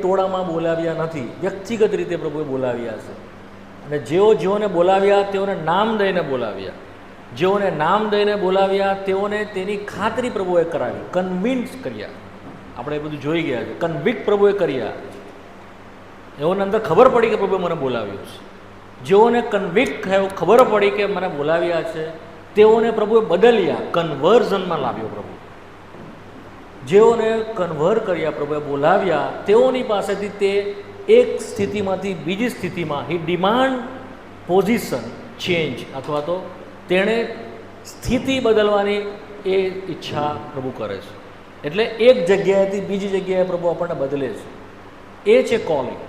ટોળામાં બોલાવ્યા નથી, વ્યક્તિગત રીતે પ્રભુએ બોલાવ્યા છે. અને જેઓને બોલાવ્યા તેઓને નામ દઈને બોલાવ્યા, જેઓને નામ દઈને બોલાવ્યા તેઓને તેની ખાતરી પ્રભુએ કરાવી, કન્વિન્સ કર્યા. આપણે એ બધું જોઈ ગયા છે. કન્વિક્ટ પ્રભુએ કર્યા, એઓને અંદર ખબર પડી કે પ્રભુએ મને બોલાવ્યું છે. જેઓને કન્વિક્ટ ખબર પડી કે મને બોલાવ્યા છે તેઓને પ્રભુએ બદલ્યા, કન્વર્ઝનમાં લાવ્યો પ્રભુ. જેઓને કન્વર કર્યા પ્રભુએ બોલાવ્યા, તેઓની પાસેથી તે એક સ્થિતિમાંથી બીજી સ્થિતિમાં હી ડિમાન્ડ પોઝિશન ચેન્જ, અથવા તો તેણે સ્થિતિ બદલવાની એ ઈચ્છા પ્રભુ કરે છે. એટલે એક જગ્યાએથી બીજી જગ્યાએ પ્રભુ આપણને બદલે છે. એ છે કોલિંગ.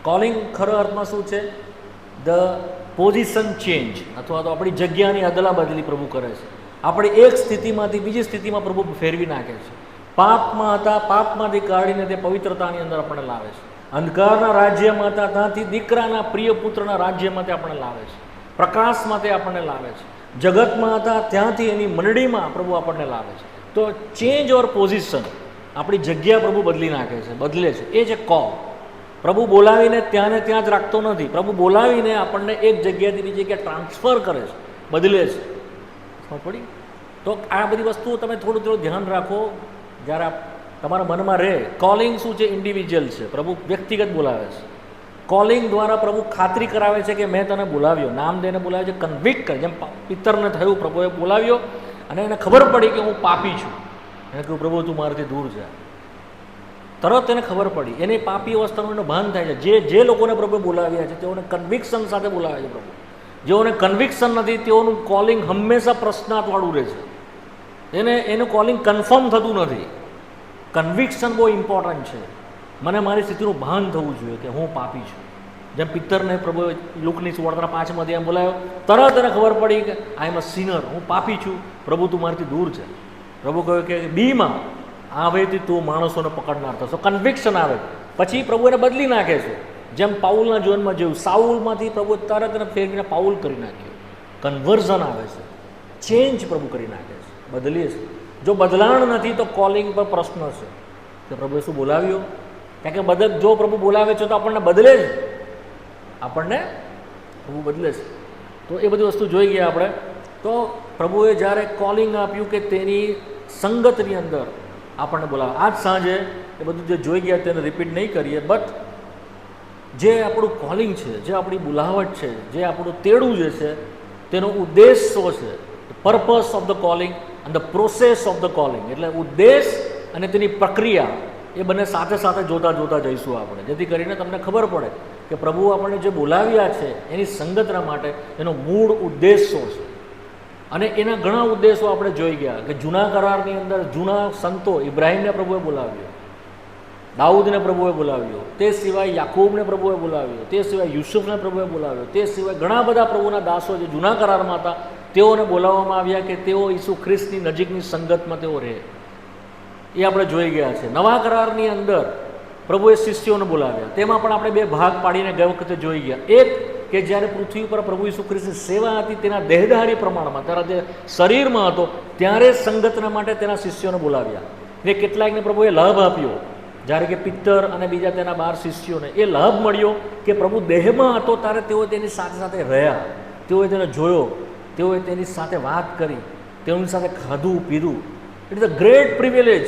કોલિંગ ખરા અર્થમાં શું છે? ધ પોઝિશન ચેન્જ, અથવા તો આપણી જગ્યાની અદલા બદલી પ્રભુ કરે છે. આપણે એક સ્થિતિમાંથી બીજી સ્થિતિમાં પ્રભુ ફેરવી નાખે છે. પાપમાં હતા, પાપમાંથી કાઢીને તે પવિત્રતાની અંદર આપણને લાવે છે. અંધકારના રાજ્યમાં હતા, ત્યાંથી દીકરાના પ્રિય પુત્રના રાજ્યમાં તે આપણને લાવે છે. પ્રકાશમાં તે આપણને લાવે છે. જગતમાં હતા ત્યાંથી એની મંડળીમાં પ્રભુ આપણને લાવે છે. તો ચેન્જ ઓર પોઝિશન, આપણી જગ્યા પ્રભુ બદલી નાખે છે, બદલે છે. એ છે કોલ. પ્રભુ બોલાવીને ત્યાં ને ત્યાં જ રાખતો નથી. પ્રભુ બોલાવીને આપણને એક જગ્યાથી બીજી જગ્યાએ ટ્રાન્સફર કરે છે, બદલે છે. સમજ પડી? તો આ બધી વસ્તુઓ તમે થોડું થોડું ધ્યાન રાખો જ્યારે તમારા મનમાં રહે. કોલિંગ શું છે? ઇન્ડિવિજ્યુઅલ છે. પ્રભુ વ્યક્તિગત બોલાવે છે. કોલિંગ દ્વારા પ્રભુ ખાતરી કરાવે છે કે મેં તને બોલાવ્યો, નામ દઈને બોલાવ્યો છે, કન્વિક્ટ કરે. જેમ પિત્તરને થયું, પ્રભુએ બોલાવ્યો અને એને ખબર પડી કે હું પાપી છું. એને કહ્યું પ્રભુ તું મારાથી દૂર જા. તરત એને ખબર પડી, એની પાપી અવસ્થાનું એનું ભાન થાય છે. જે લોકોને પ્રભુએ બોલાવ્યા છે તેઓને કન્વિક્શન સાથે બોલાવે છે પ્રભુ. જેઓને કન્વિક્શન નથી તેઓનું કોલિંગ હંમેશા પ્રશ્નાર્થવાળું રહે છે. એનું કોલિંગ કન્ફર્મ થતું નથી. કન્વિક્શન બહુ ઇમ્પોર્ટન્ટ છે. મને મારી સ્થિતિનું ભાન થવું જોઈએ કે હું પાપી છું. જેમ પિત્તરને પ્રભુએ લુકની 16:5 એમ બોલાવ્યો, તરત એને ખબર પડી કે આઈ એમ અ સિનર, હું પાપી છું, પ્રભુ તું મારાથી દૂર છે. પ્રભુ કહ્યું કે બીમાં હવેથી તું માણસોને પકડનાર થશો. કન્વિક્શન આવે પછી પ્રભુ એને બદલી નાખે છે. જેમ પાઉલના જીવનમાં જેવું, સાઉલમાંથી પ્રભુ તરત એને ફેરવીને પાઉલ કરી નાખ્યો. કન્વર્ઝન આવે છે, ચેન્જ પ્રભુ કરી નાખે છે, બદલીએ છે. જો બદલાણ નથી તો કોલિંગ પર પ્રશ્ન છે કે પ્રભુએ શું બોલાવ્યો? કારણ કે જો પ્રભુ બોલાવે છે તો આપણને બદલે છે, આપણને પ્રભુ બદલે છે. તો એ બધી વસ્તુ જોઈ ગયા આપણે. તો પ્રભુએ જ્યારે કોલિંગ આપ્યું કે તેની સંગતની અંદર આપણને બોલાવે. આજ સાંજે એ બધું જે જોઈ ગયા તેને રિપીટ નહીં કરીએ, બટ જે આપણું કોલિંગ છે, જે આપણી બોલાવટ છે, જે આપણું તેડું જે છે, તેનો ઉદ્દેશ શું છે? પર્પસ ઓફ ધ કોલિંગ અને the process of the calling. એટલે ઉદ્દેશ અને તેની પ્રક્રિયા એ બંને સાથે સાથે જોતા જઈશું આપણે, જેથી કરીને તમને ખબર પડે કે પ્રભુ આપણને જે બોલાવ્યા છે એની સંગતના માટે એનો મૂળ ઉદ્દેશ શું છે. અને એના ઘણા ઉદ્દેશો આપણે જોઈ ગયા કે જૂના કરારની અંદર જૂના સંતો, ઇબ્રાહીમને પ્રભુએ બોલાવ્યો, દાઉદને પ્રભુએ બોલાવ્યો, તે સિવાય યાકૂબને પ્રભુએ બોલાવ્યો, તે સિવાય યુસુફને પ્રભુએ બોલાવ્યો, તે સિવાય ઘણા બધા પ્રભુના દાસો જે જૂના કરારમાં હતા તેઓને બોલાવવામાં આવ્યા કે તેઓ ઈસુ ખ્રિસ્તની નજીકની સંગતમાં તેઓ રહે. એ આપણે જોઈ ગયા છે. નવા કરારની અંદર પ્રભુએ શિષ્યોને બોલાવ્યા. તેમાં પણ આપણે 2 ભાગ પાડીને ગયા વખતે જોઈ ગયા. એક કે જ્યારે પૃથ્વી ઉપર પ્રભુ ઈસુ ખ્રિસ્તની સેવા હતી તેના દેહધારી પ્રમાણમાં, તેના જે શરીરમાં હતો ત્યારે સંગતના માટે તેના શિષ્યોને બોલાવ્યા. એ કેટલાકને પ્રભુએ લાભ આપ્યો, જ્યારે કે પિત્તર અને બીજા તેના 12 શિષ્યોને એ લાભ મળ્યો કે પ્રભુ દેહમાં હતો ત્યારે તેઓ તેની સાથે સાથે રહ્યા, તેઓએ તેને જોયો, તેઓએ તેની સાથે વાત કરી, તેઓની સાથે ખાધું પીધું. It is a great privilege.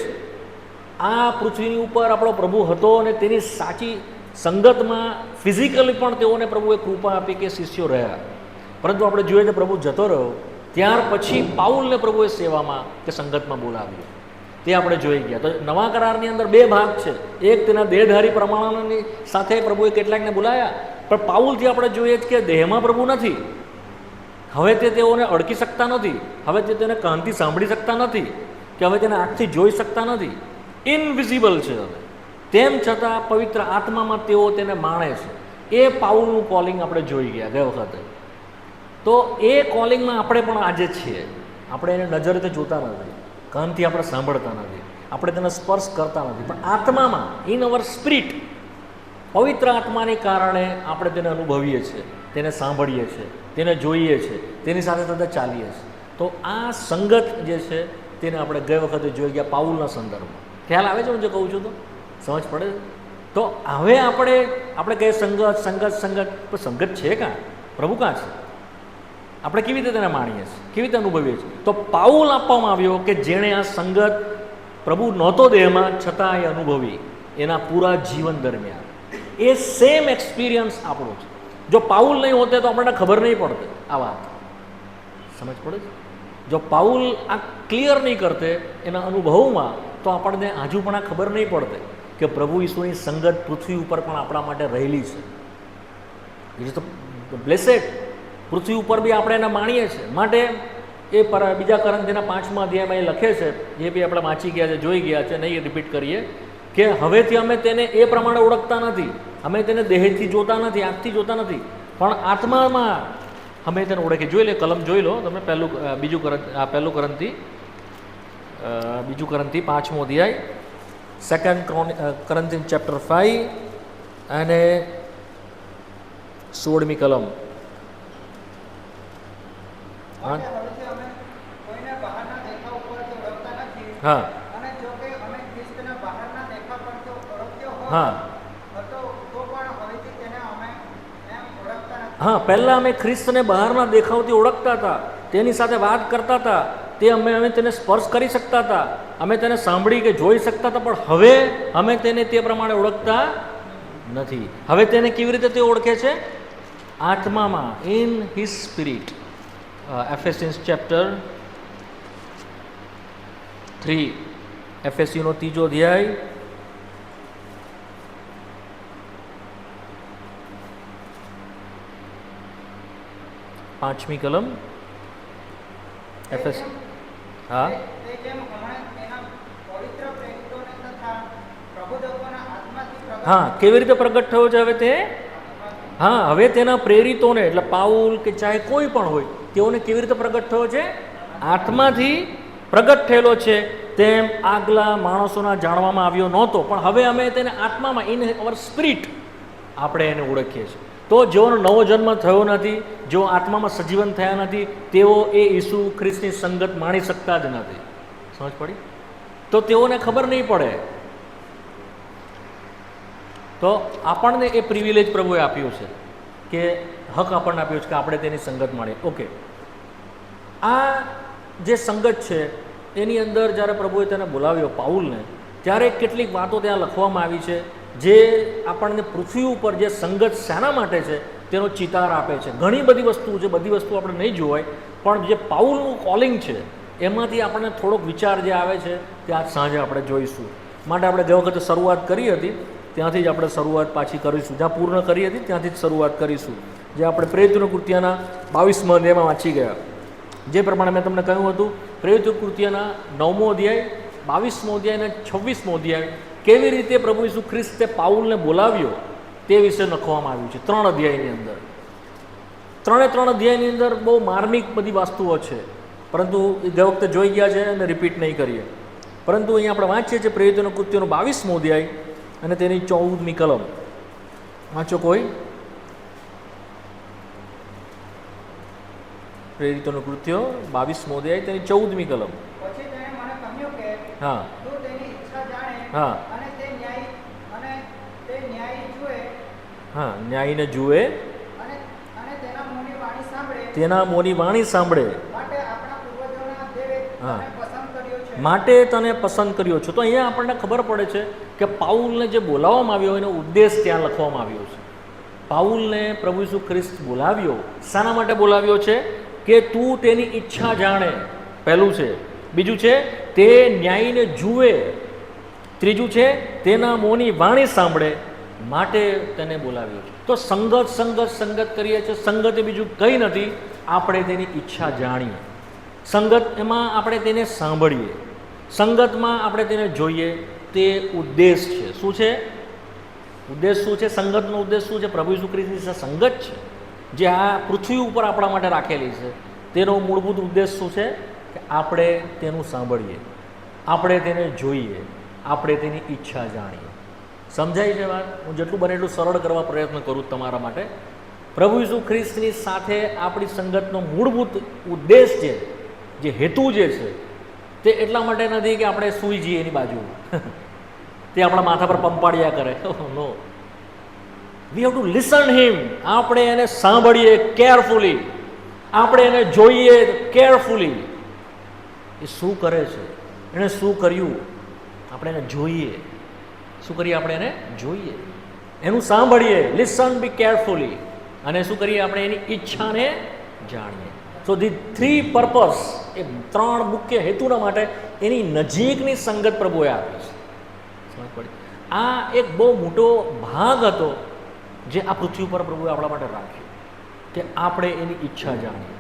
આ પૃથ્વીની ઉપર આપણો પ્રભુ હતો અને તેની સાચી સંગતમાં ફિઝિકલી પણ તેઓને પ્રભુએ કૃપા આપી કે શિષ્યો રહ્યા. પરંતુ આપણે જોઈએ કે પ્રભુ જતો રહ્યો ત્યાર પછી પાઉલને પ્રભુએ સેવામાં કે સંગતમાં બોલાવ્યો. તે આપણે જોઈ ગયા. તો નવા કરારની અંદર 2 ભાગ છે. એક તેના દેહધારી પ્રમાણની સાથે પ્રભુએ કેટલાકને બોલાયા, પણ પાઉલથી આપણે જોઈએ જ કે દેહમાં પ્રભુ નથી. હવે તે તેઓને અડકી શકતા નથી, હવે તે તેને કાનથી સાંભળી શકતા નથી, કે હવે તેને આંખથી જોઈ શકતા નથી. ઇનવિઝિબલ છે હવે. તેમ છતાં પવિત્ર આત્મામાં તેઓ તેને માણે છે. એ પાઉલનું કોલિંગ આપણે જોઈ ગયા ગયા વખતે. તો એ કોલિંગમાં આપણે પણ આજે છીએ. આપણે એને નજરથી જોતા નથી, કાનથી આપણે સાંભળતા નથી, આપણે તેને સ્પર્શ કરતા નથી, પણ આત્મામાં, ઇન અવર સ્પિરિટ, પવિત્ર આત્માને કારણે આપણે તેને અનુભવીએ છીએ, તેને સાંભળીએ છીએ, તેને જોઈએ છીએ, તેની સાથે સાથે ચાલીએ છીએ. તો આ સંગત જે છે તેને આપણે ગઈ વખતે જોઈ ગયા પાઉલના સંદર્ભમાં. ખ્યાલ આવે છે હું જે કહું છું? તો સમજ પડે છે? તો હવે આપણે કહીએ સંગત સંગત સંગત, પણ સંગત છે કાં? પ્રભુ કાં છે? આપણે કેવી રીતે તેને માણીએ છીએ, કેવી રીતે અનુભવીએ છીએ? તો પાઉલ આપવામાં આવ્યો કે જેણે આ સંગત, પ્રભુ નહોતો દેહમાં છતાં એ અનુભવી એના પૂરા જીવન દરમિયાન. એ સેમ એક્સપિરિયન્સ આપણો છે. જો પાઉલ નહીં હોતે તો આપણને ખબર નહીં પડતે આ વાત. સમજ પડે છે? જો પાઉલ આ ક્લિયર નહીં કરતે એના અનુભવમાં, તો આપણને હજુ પણ આ ખબર નહીં પડતે કે પ્રભુ ઈસુની સંગત પૃથ્વી ઉપર પણ આપણા માટે રહેલી છે. It is the blessed. પૃથ્વી ઉપર બી આપણે એને માણીએ છીએ. માટે એ બીજા કોરિન્થીના 5મા અધ્યાયમાં એ લખે છે, એ બી આપણે વાંચી ગયા છે, જોઈ ગયા છે, નહીં રિપીટ કરીએ, કે હવેથી અમે તેને એ પ્રમાણે ઓળખતા નથી. અમે તેને દેહથી જોતા નથી, આંખથી જોતા નથી, પણ આત્મામાં અમે તેને ઓળખીએ. જોઈ લે, કલમ જોઈ લો તમે. પહેલું કરંથી 5મો અધ્યાય, 2 Corinthians chapter 5 અને 16મી કલમ. હા, હા, હા. પહેલાં અમે ખ્રિસ્તને બહારના દેખાવથી ઓળખતા હતા, તેની સાથે વાત કરતા હતા, અમે તેને સ્પર્શ કરી શકતા હતા, અમે તેને સાંભળી કે જોઈ શકતા હતા, પણ હવે અમે તેને તે પ્રમાણે ઓળખતા નથી. હવે તેને કેવી રીતે તે ઓળખે છે? આત્મામાં, ઇન હિઝ સ્પિરિટ. એફેસિયન્સ ચેપ્ટર 3, એફેસીનો 3જો અધ્યાય, 5મી કલમ. એફએસ, હા, હા. કેવી રીતે પ્રગટ થયો છે હવે તે? હા, હવે તેના પ્રેરિતોને, એટલે પાઉલ કે ચાહે કોઈ પણ હોય, તેઓને કેવી રીતે પ્રગટ થયો છે? આત્માથી પ્રગટ થયેલો છે. તેમ આગલા માણસોના જાણવામાં આવ્યો નહોતો, પણ હવે અમે તેને આત્મામાં, ઇન અવર સ્પિરિટ, આપણે એને ઓળખીએ છીએ. તો જેઓનો નવો જન્મ થયો નથી, જેઓ આત્મામાં સજીવન થયા નથી, તેઓ એ ઈસુ ખ્રિસ્તની સંગત માણી શકતા જ નથી. સમજ પડી? તો તેઓને ખબર નહીં પડે. તો આપણને એ પ્રિવિલેજ પ્રભુએ આપ્યું છે, કે હક આપણને આપ્યો છે કે આપણે તેની સંગત માણીએ. ઓકે, આ જે સંગત છે એની અંદર જ્યારે પ્રભુએ તેને બોલાવ્યો પાઉલને, ત્યારે કેટલીક વાતો ત્યાં લખવામાં આવી છે જે આપણને પૃથ્વી ઉપર જે સંગત શાના માટે છે તેનો ચિતાર આપે છે. ઘણી બધી વસ્તુ છે, બધી વસ્તુ આપણે નહીં જોવાય, પણ જે પાઉલનું કોલિંગ છે એમાંથી આપણને થોડોક વિચાર જે આવે છે તે આજ સાંજે આપણે જોઈશું. માટે આપણે જે વખતે શરૂઆત કરી હતી ત્યાંથી જ આપણે શરૂઆત પાછી કરીશું. જ્યાં પૂર્ણ કરી હતી ત્યાંથી જ શરૂઆત કરીશું, જે આપણે પ્રેરિતોની કૃત્યના 22મા અધ્યાયમાં વાંચી ગયા. જે પ્રમાણે મેં તમને કહ્યું હતું, પ્રેરિતો કૃત્યના 9મો અધ્યાય, 22મો અધ્યાય અને 26મો અધ્યાય, કેવી રીતે પ્રભુ ઈસુ ખ્રિસ્તે પાઉલને બોલાવ્યો તે વિશે લખવામાં આવ્યું છે 3 અધ્યાયની અંદર. 3 અધ્યાયની અંદર બહુ માર્મિક બધી વસ્તુઓ છે, પરંતુ એ ગઈ વખતે જોઈ ગયા છે અને રિપીટ નહીં કરીએ. પરંતુ અહીંયા આપણે વાંચીએ છીએ પ્રેરિતોના કૃત્યનો 22મો અધ્યાય અને તેની 14મી કલમ. વાંચો કોઈ. પ્રેરિતોનું કૃત્યો 22મો અધ્યાય તેની 14મી કલમ. હા, હા, હા. ન્યાયને જુએ, તેના મોની વાણી સાંભળે. હા, માટે તને પસંદ કર્યો છો. તો અહીંયા આપણને ખબર પડે છે કે પાઉલને જે બોલાવવામાં આવ્યો એનો ઉદ્દેશ ત્યાં લખવામાં આવ્યો છે. પાઉલને પ્રભુ ઈસુ ખ્રિસ્ત બોલાવ્યો, શાના માટે બોલાવ્યો છે? કે તું તેની ઈચ્છા જાણે, પહેલું છે. બીજું છે તે ન્યાયને જુએ. ત્રીજું છે તેના મોંની વાણી સાંભળે, માટે તેને બોલાવ્યો છે. તો સંગત કરીએ છીએ. સંગત એ બીજું કંઈ નથી, આપણે તેની ઈચ્છા જાણીએ. સંગત એમાં આપણે તેને સાંભળીએ. સંગતમાં આપણે તેને જોઈએ. તે ઉદ્દેશ છે. શું છે ઉદ્દેશ? શું છે સંગતનો ઉદ્દેશ? શું છે? પ્રભુ ઈસુ ખ્રિસ્તની સંગત છે જે આ પૃથ્વી ઉપર આપણા માટે રાખેલી છે. તેનો મૂળભૂત ઉદ્દેશ શું છે? કે આપણે તેનું સાંભળીએ, આપણે તેને જોઈએ, આપણે તેની ઈચ્છા જાણીએ. સમજાય છે વાત? હું જેટલું બને એટલું સરળ કરવા પ્રયત્ન કરું તમારા માટે. પ્રભુ ઈસુ ખ્રિસ્તની સાથે આપણી સંગતનો મૂળભૂત ઉદ્દેશ છે, જે હેતુ જે છે, તે એટલા માટે નથી કે આપણે સૂઈ જઈએ એની બાજુ. તે તે આપણા માથા પર પંપાડ્યા કરે. નો, વી હેવ ટુ લિસન હિમ. આપણે એને સાંભળીએ કેરફુલી, આપણે એને જોઈએ કેરફુલી. એ શું કરે છે, એણે શું કર્યું, આપણે એને જોઈએ. શું કરીએ? આપણે એને જોઈએ, એનું સાંભળીએ. લિસન, બી કેરફુલી. અને શું કરીએ? આપણે એની ઈચ્છાને જાણીએ. સો ધી 3 પર્પઝ, એ 3 મુખ્ય હેતુના માટે એની નજીકની સંગત પ્રભુએ આપી છે. સમજ પડી? આ એક બહુ મોટો ભાગ હતો જે આ પૃથ્વી ઉપર પ્રભુએ આપણા માટે રાખ્યો, કે આપણે એની ઈચ્છા જાણીએ.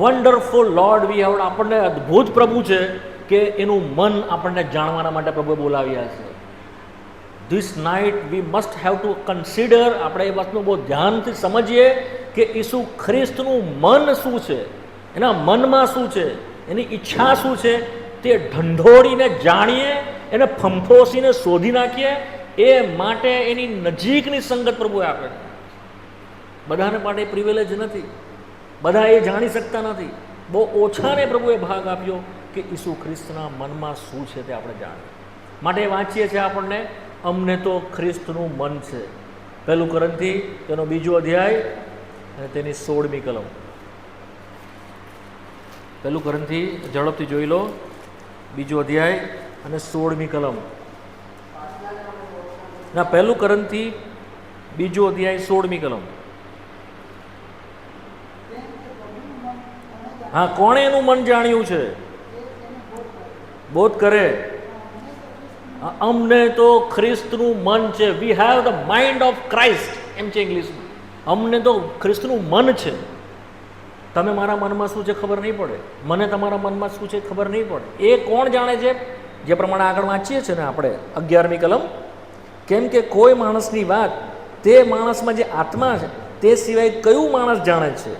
Wonderful lord we have. આપણને અદ્ભુત પ્રભુ છે કે એનું મન આપણને જાણવાના માટે પ્રભુએ બોલાવ્યા છે. This night V must have two consider. આપણે એ વાતનું બહુ ધ્યાનથી સમજીએ કે ઈસુ ખ્રિસ્તનું મન શું છે, એના મનમાં શું છે, એની ઈચ્છા શું છે, તે ઢંઢોળીને જાણીએ, એને ફંફોસીને શોધી નાખીએ. એ માટે એની નજીકની સંગત પ્રભુએ આપે. બધાને માટે પ્રિવિલેજ નથી, બધા એ જાણી શકતા નથી. બહુ ઓછાને પ્રભુએ ભાગ આપ્યો કે ઈસુ ખ્રિસ્તના મનમાં શું છે તે આપણે જાણીએ. માટે વાંચીએ છીએ આપણને, અમને તો ખ્રિસ્તનું મન છે. 1 કોરિન્થી તેનો 2 અધ્યાય અને તેની 16મી કલમ. 1 કોરિન્થી ઝડપથી જોઈ લો, 2 અધ્યાય અને 16મી કલમ. ના, 1 કોરિન્થી 2 અધ્યાય 16મી કલમ. હા, કોણે એનું મન જાણ્યું છે? બોધ કરે. અમને તો ખ્રિસ્તનું મન છે. We have the mind of Christ, એમ છે ઇંગ્લિશમાં. અમને તો ખ્રિસ્તનું મન છે. તમે મારા મનમાં શું છે ખબર નહીં પડે, મને તમારા મનમાં શું છે ખબર નહીં પડે. એ કોણ જાણે છે? જે પ્રમાણે આગળ વાંચીએ છીએ ને આપણે 11મી કલમ. કેમ કે કોઈ માણસની વાત તે માણસમાં જે આત્મા છે તે સિવાય કયું માણસ જાણે છે?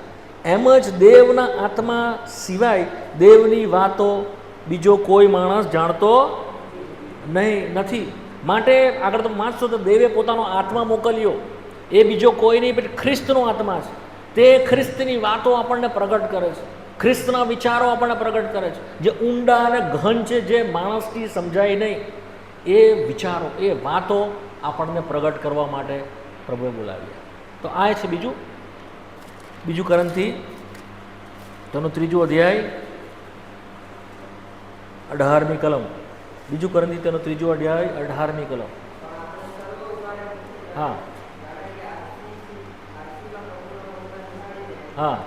એમ જ દેવના આત્મા સિવાય દેવની વાતો બીજો કોઈ માણસ જાણતો નથી. માટે આગળ તો વાંચશો તો દેવે પોતાનો આત્મા મોકલ્યો. એ બીજો કોઈ નહીં પણ ખ્રિસ્તનો આત્મા છે. તે ખ્રિસ્તની વાતો આપણને પ્રગટ કરે છે, ખ્રિસ્તના વિચારો આપણને પ્રગટ કરે છે, જે ઊંડા અને ગહન છે, જે માણસથી સમજાય નહીં. એ વિચારો, એ વાતો આપણને પ્રગટ કરવા માટે પ્રભુએ બોલાવ્યા. તો આ છે બીજું કોરિન્થી તેનો 3 અધ્યાય 18મી કલમ. 2 કોરિન્થી તેનો 3 અધ્યાય 18મી કલમ. હા હા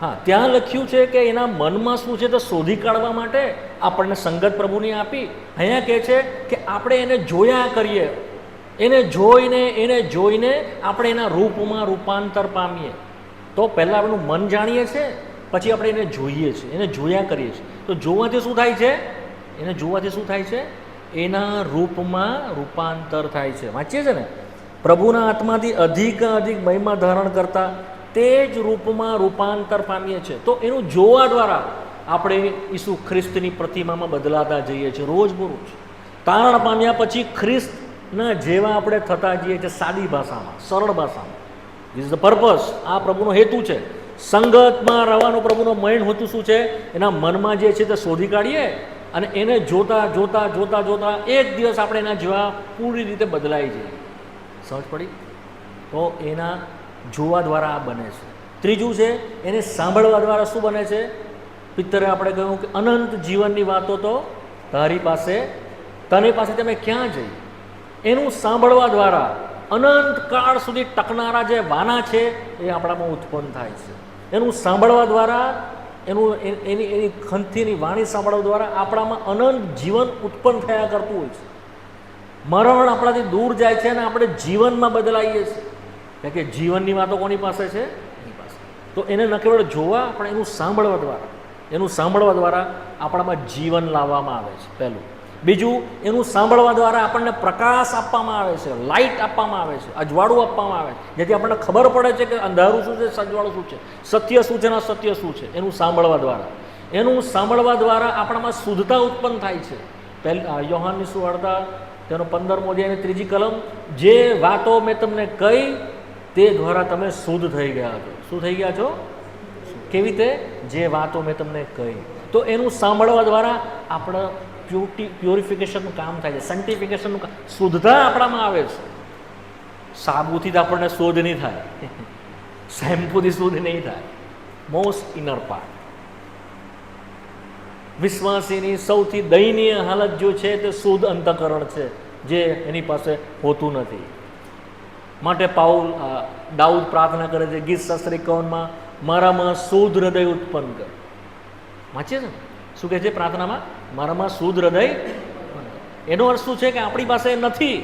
હા, ત્યાં લખ્યું છે કે એના મનમાં શું છે તો શોધી કાઢવા માટે આપણને સંગત પ્રભુની આપી. અહીંયા કહે છે કે આપણે એને જોયા કરીએ, એને જોઈને આપણે એના રૂપમાં રૂપાંતર પામીએ. તો પહેલાં આપણું મન જાણીએ છીએ, પછી આપણે એને જોઈએ છીએ, એને જોયા કરીએ છીએ. તો જોવાથી શું થાય છે? એને જોવાથી શું થાય છે? એના રૂપમાં રૂપાંતર થાય છે. વાંચીએ છીએ ને, પ્રભુના આત્માથી અધિક મહિમા ધારણ કરતા તે જ રૂપમાં રૂપાંતર પામીએ છીએ. તો એનું જોવા દ્વારા આપણે ઈસુ ખ્રિસ્તની પ્રતિમામાં બદલાતા જઈએ છીએ રોજબરોજ. તારણ પામ્યા પછી ખ્રિસ્તના જેવા આપણે થતા જઈએ છીએ, સાદી ભાષામાં, સરળ ભાષામાં. This is the purpose. આ પ્રભુનો હેતુ છે. સંગતમાં રહેવાનું પ્રભુનો મેઇન હેતુ શું છે? એના મનમાં જે છે તે શોધી કાઢીએ અને એને જોતા એક દિવસ આપણે એના જેવા પૂરી રીતે બદલાઈ જઈએ. સમજ પડી? તો એના જોવા દ્વારા આ બને છે. ત્રીજું છે, એને સાંભળવા દ્વારા શું બને છે? પિત્તરે આપણે કહ્યું કે અનંત જીવનની વાતો તો તારી પાસે તમે ક્યાં જઈ? એનું સાંભળવા દ્વારા અનંત કાળ સુધી ટકનારા જે વાના છે એ આપણામાં ઉત્પન્ન થાય છે. એનું સાંભળવા દ્વારા, એની ખંતીની વાણી સાંભળવા દ્વારા આપણામાં અનંત જીવન ઉત્પન્ન થયા કરતું હોય છે. મરણ આપણાથી દૂર જાય છે અને આપણે જીવનમાં બદલાઈએ છીએ. કારણ કે જીવનની વાતો કોની પાસે છે? એની પાસે. તો એને ન કેવળ જોવા, પણ એનું સાંભળવા દ્વારા આપણામાં જીવન લાવવામાં આવે છે. પહેલું. બીજું, એનું સાંભળવા દ્વારા આપણને પ્રકાશ આપવામાં આવે છે, લાઇટ આપવામાં આવે છે, અજવાળું આપવામાં આવે છે, જેથી આપણને ખબર પડે છે કે અંધારું શું છે, અજવાળું શું છે, સત્ય શું છે ને અસત્ય શું છે. એનું સાંભળવા દ્વારા આપણામાં શુદ્ધતા ઉત્પન્ન થાય છે. યોહાનની સુવાર્તા તેનો 15મો અધ્યાયની 3જી કલમ. જે વાતો મેં તમને કહી તે દ્વારા તમે શુદ્ધ થઈ ગયા છો. શું થઈ ગયા છો? કેવી રીતે? જે વાતો મેં તમને કહી. તો એનું સાંભળવા દ્વારા આપણે પ્યોરિફિકેશનનું કામ થાય છે, સેન્ટિફિકેશનનું કામ, શુદ્ધતા આપણામાં આવે છે. સાબુથી જ આપણને શોધ નહીં થાય, શેમ્પૂથી શુદ્ધ નહીં થાય. Most inner part. વિશ્વાસીની સૌથી દયનીય હાલત જો છે તે શુદ્ધ અંતઃકરણ છે, જે એની પાસે હોતું નથી. માટે દાઉદ પ્રાર્થના કરે છે ગીત શાસ્ત્રી 51માં, મારામાં શુદ્ધ હૃદય ઉત્પન્ન કર. વાંચીએ છે ને શું કહે છે પ્રાર્થનામાં? મારામાં શુદ્ધ હૃદય. એનો અર્થ શું છે કે આપણી પાસે નથી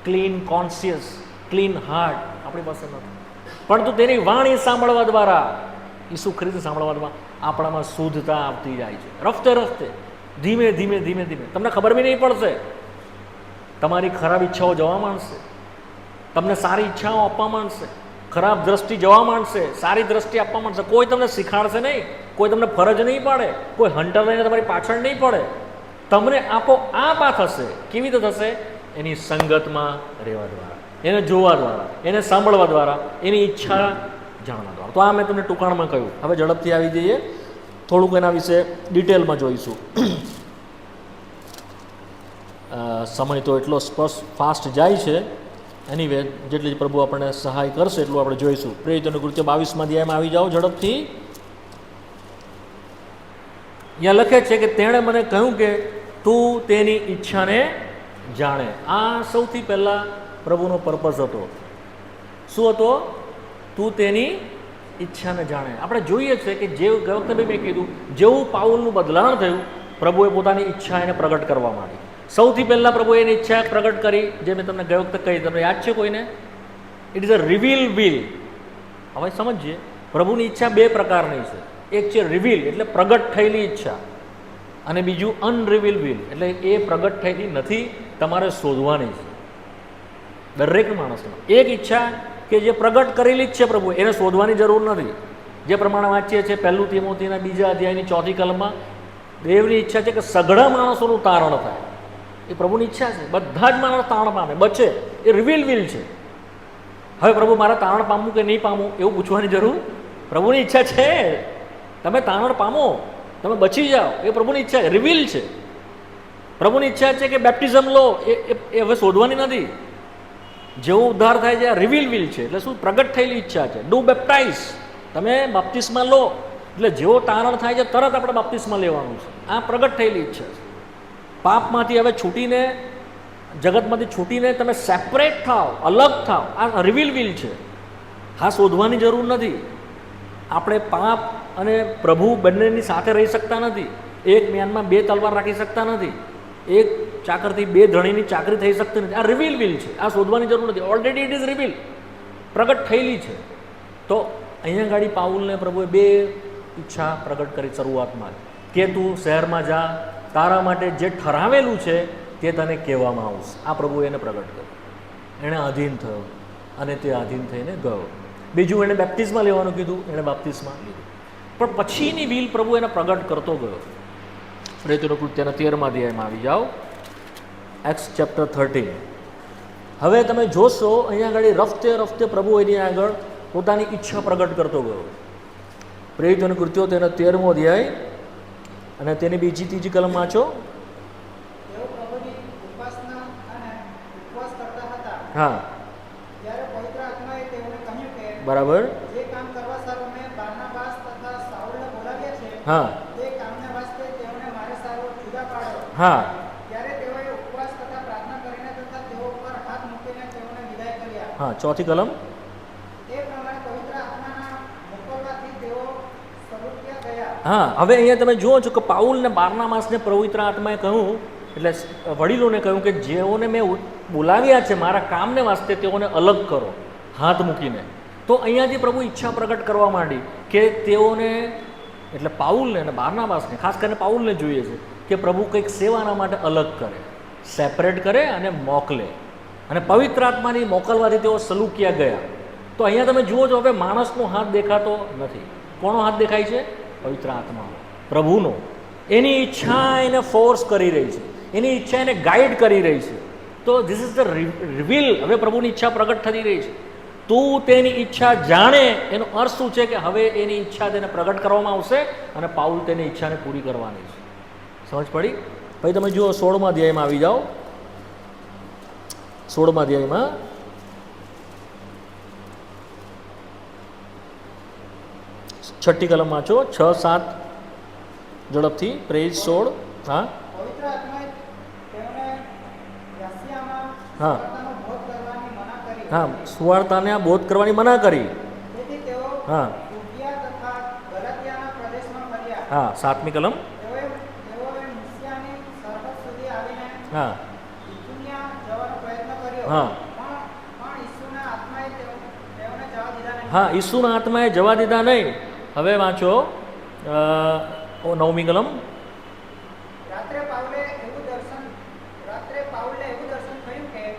ક્લીન કોન્શિયસ, ક્લીન હાર્ટ આપણી પાસે નથી, પરંતુ તેની વાણી સાંભળવા દ્વારા, ઈસુ ખ્રિસ્ત સાંભળવા દ્વારા આપણામાં શુદ્ધતા આવતી જાય છે. રફતે રફતે, ધીમે ધીમે ધીમે ધીમે. તમને ખબર બી નહીં પડશે, તમારી ખરાબ ઈચ્છાઓ જવા માંડશે, તમને સારી ઈચ્છાઓ આપવા માંડશે, ખરાબ દ્રષ્ટિ જવા માંડશે, સારી દ્રષ્ટિ આપવા માંડશે. કોઈ તમને શીખાડશે નહીં, કોઈ તમને ફરજ નહીં પાડે, કોઈ હંટર લઈને તમારી પાછળ નહીં પડે. તમને આપોઆપ આ થશે. કેવી રીતે થશે? એની સંગતમાં રહેવા દ્વારા, એને જોવા દ્વારા, એને સાંભળવા દ્વારા, એની ઈચ્છા જાણવા દ્વારા. તો આ મેં તમને ટૂંકાણમાં કહ્યું. હવે ઝડપથી આવી જઈએ, થોડુંક એના વિશે ડિટેલમાં જોઈશું. સમય તો એટલો ફાસ્ટ જાય છે. એનીવે, જેટલી પ્રભુ આપણને સહાય કરશે એટલું આપણે જોઈશું. પ્રેરિતોનું કૃત્ય 22મા અધ્યાયમાં આવી જાઓ ઝડપથી. અહીંયા લખે છે કે તેણે મને કહ્યું કે તું તેની ઈચ્છાને જાણે. આ સૌથી પહેલાં પ્રભુનો પર્પઝ હતો. શું હતો? તું તેની ઈચ્છાને જાણે. આપણે જોઈએ છે કે જે વખતે મેં કીધું, જેવું પાઉલનું બદલાણ થયું, પ્રભુએ પોતાની ઈચ્છા એને પ્રગટ કરવા માંડી. સૌથી પહેલાં પ્રભુએ એની ઈચ્છા પ્રગટ કરી, જે મેં તમને ગઈ વખતે કહી. તમને યાદ છે કોઈને? It is a reveal will. હવે સમજીએ, પ્રભુની ઈચ્છા બે પ્રકારની છે. એક છે રિવીલ, એટલે પ્રગટ થયેલી ઈચ્છા, અને બીજું અનરિવીલ વિલ, એટલે એ પ્રગટ થયેલી નથી, તમારે શોધવાની છે. દરેક માણસમાં એક ઈચ્છા કે જે પ્રગટ કરેલી જ છે પ્રભુ, એને શોધવાની જરૂર નથી. જે પ્રમાણે વાંચીએ છીએ 1 તિમોથીના 2 અધ્યાયની 4th કલમમાં, દેવની ઈચ્છા છે કે સઘળા માણસોનું તારણ થાય. એ પ્રભુની ઈચ્છા છે. બધા જ માણસ તારણ પામે, બચે. એ રિવીલ વિલ છે. હવે પ્રભુ મારે તારણ પામવું કે નહીં પામવું એવું પૂછવાની જરૂર. પ્રભુની ઈચ્છા છે તમે તારણ પામો, તમે બચી જાઓ, એ પ્રભુની ઈચ્છા છે, રિવીલ છે. પ્રભુની ઈચ્છા છે કે બેપ્ટિઝમ લો, એ હવે શોધવાની નથી. જેવો ઉદ્ધાર થાય છે આ રિવીલ વિલ છે. એટલે શું? પ્રગટ થયેલી ઈચ્છા છે. ડુ બેપ્ટાઇઝ, તમે બાપ્તિસ્મા લો, એટલે જેવો તારણ થાય છે તરત આપણે બાપ્તિસ્મા લેવાનું છે. આ પ્રગટ થયેલી ઈચ્છા છે. પાપમાંથી હવે છૂટીને, જગતમાંથી છૂટીને તમે સેપરેટ થાવ, અલગ થાવ, આ રિવીલ વિલ છે. હા, શોધવાની જરૂર નથી. આપણે પાપ અને પ્રભુ બંનેની સાથે રહી શકતા નથી. એક મ્યાનમાં 2 તલવાર રાખી શકતા નથી. એક ચાકરથી 2 ધણીની ચાકરી થઈ શકતી નથી. આ રિવીલ વિલ છે. આ શોધવાની જરૂર નથી. ઓલરેડી ઇટ ઇઝ રિવીલ, પ્રગટ થયેલી છે. તો અહીંયા ગાડી પાઉલને પ્રભુએ 2 ઈચ્છા પ્રગટ કરી શરૂઆતમાં, કે તું શહેરમાં જા, તારા માટે જે ઠરાવેલું છે તે તને કહેવામાં આવશે. આ પ્રભુએ એને પ્રગટ કર્યું. એણે આધીન થયો અને તે આધીન થઈને ગયો. બીજું, એણે બેપ્ટિસ્મા લેવાનું કીધું, એણે બાપ્તિસ્મા લીધું. પણ પછીની વિલ પ્રભુ એને પ્રગટ કરતો ગયો. પ્રેરિતોનું કૃત્યના 13મા અધ્યાયમાં આવી જાઓ, એક્સ ચેપ્ટર 13. હવે તમે જોશો અહીંયા આગળ રફતે રફતે પ્રભુ એની આગળ પોતાની ઈચ્છા પ્રગટ કરતો ગયો. પ્રેરિતોનું કૃત્યો તેનો 13મો અધ્યાય અને તેની 2 3 કલમ વાંચો. હા, બરાબર. હા હા, હા, 4th કલમ. હા, હવે અહીંયા તમે જુઓ છો કે પાઉલને બારનાબાસને પવિત્ર આત્માએ કહ્યું, એટલે વડીલોને કહ્યું કે જેઓને મેં બોલાવ્યા છે મારા કામને વાસ્તે તેઓને અલગ કરો, હાથ મૂકીને. તો અહીંયાથી પ્રભુ ઈચ્છા પ્રગટ કરવા માંડી કે તેઓને, એટલે પાઉલને અને બારનાબાસને, ખાસ કરીને પાઉલને જોઈએ છે કે પ્રભુ કંઈક સેવાના માટે અલગ કરે, સેપરેટ કરે અને મોકલે. અને પવિત્ર આત્માની મોકલવાથી તેઓ સલુકિયા ગયા. તો અહીંયા તમે જુઓ છો, હવે માણસનો હાથ દેખાતો નથી. કોનો હાથ દેખાય છે? પવિત્ર આત્માનો, પ્રભુનો. એની ઈચ્છા એને ફોર્સ કરી રહી છે, એની ઈચ્છા એને ગાઈડ કરી રહી છે. તો ધીસ ઇઝ ધ રિવીલ. હવે પ્રભુની ઈચ્છા પ્રગટ થતી રહી છે. તું તેની ઈચ્છા જાણે એનો અર્થ શું છે કે હવે એની ઈચ્છા તેને પ્રગટ કરવામાં આવશે અને પાઉલ તેની ઈચ્છાને પૂરી કરવાની છે. સમજ પડી? પછી તમે જુઓ 16મા અધ્યાયમાં આવી જાઓ. 16મા અધ્યાયમાં છઠ્ઠી કલમ વાંચો, 6-7 ઝડપથી. પ્રેજ 16. હા હા હા, સુવાર્તાને બોધ કરવાની મના કરી. હા હા, 7મી કલમ. હા હા હા, ઈસુના આત્માએ જવા દીધા નહીં. હવે વાંચો 9મી કલમ.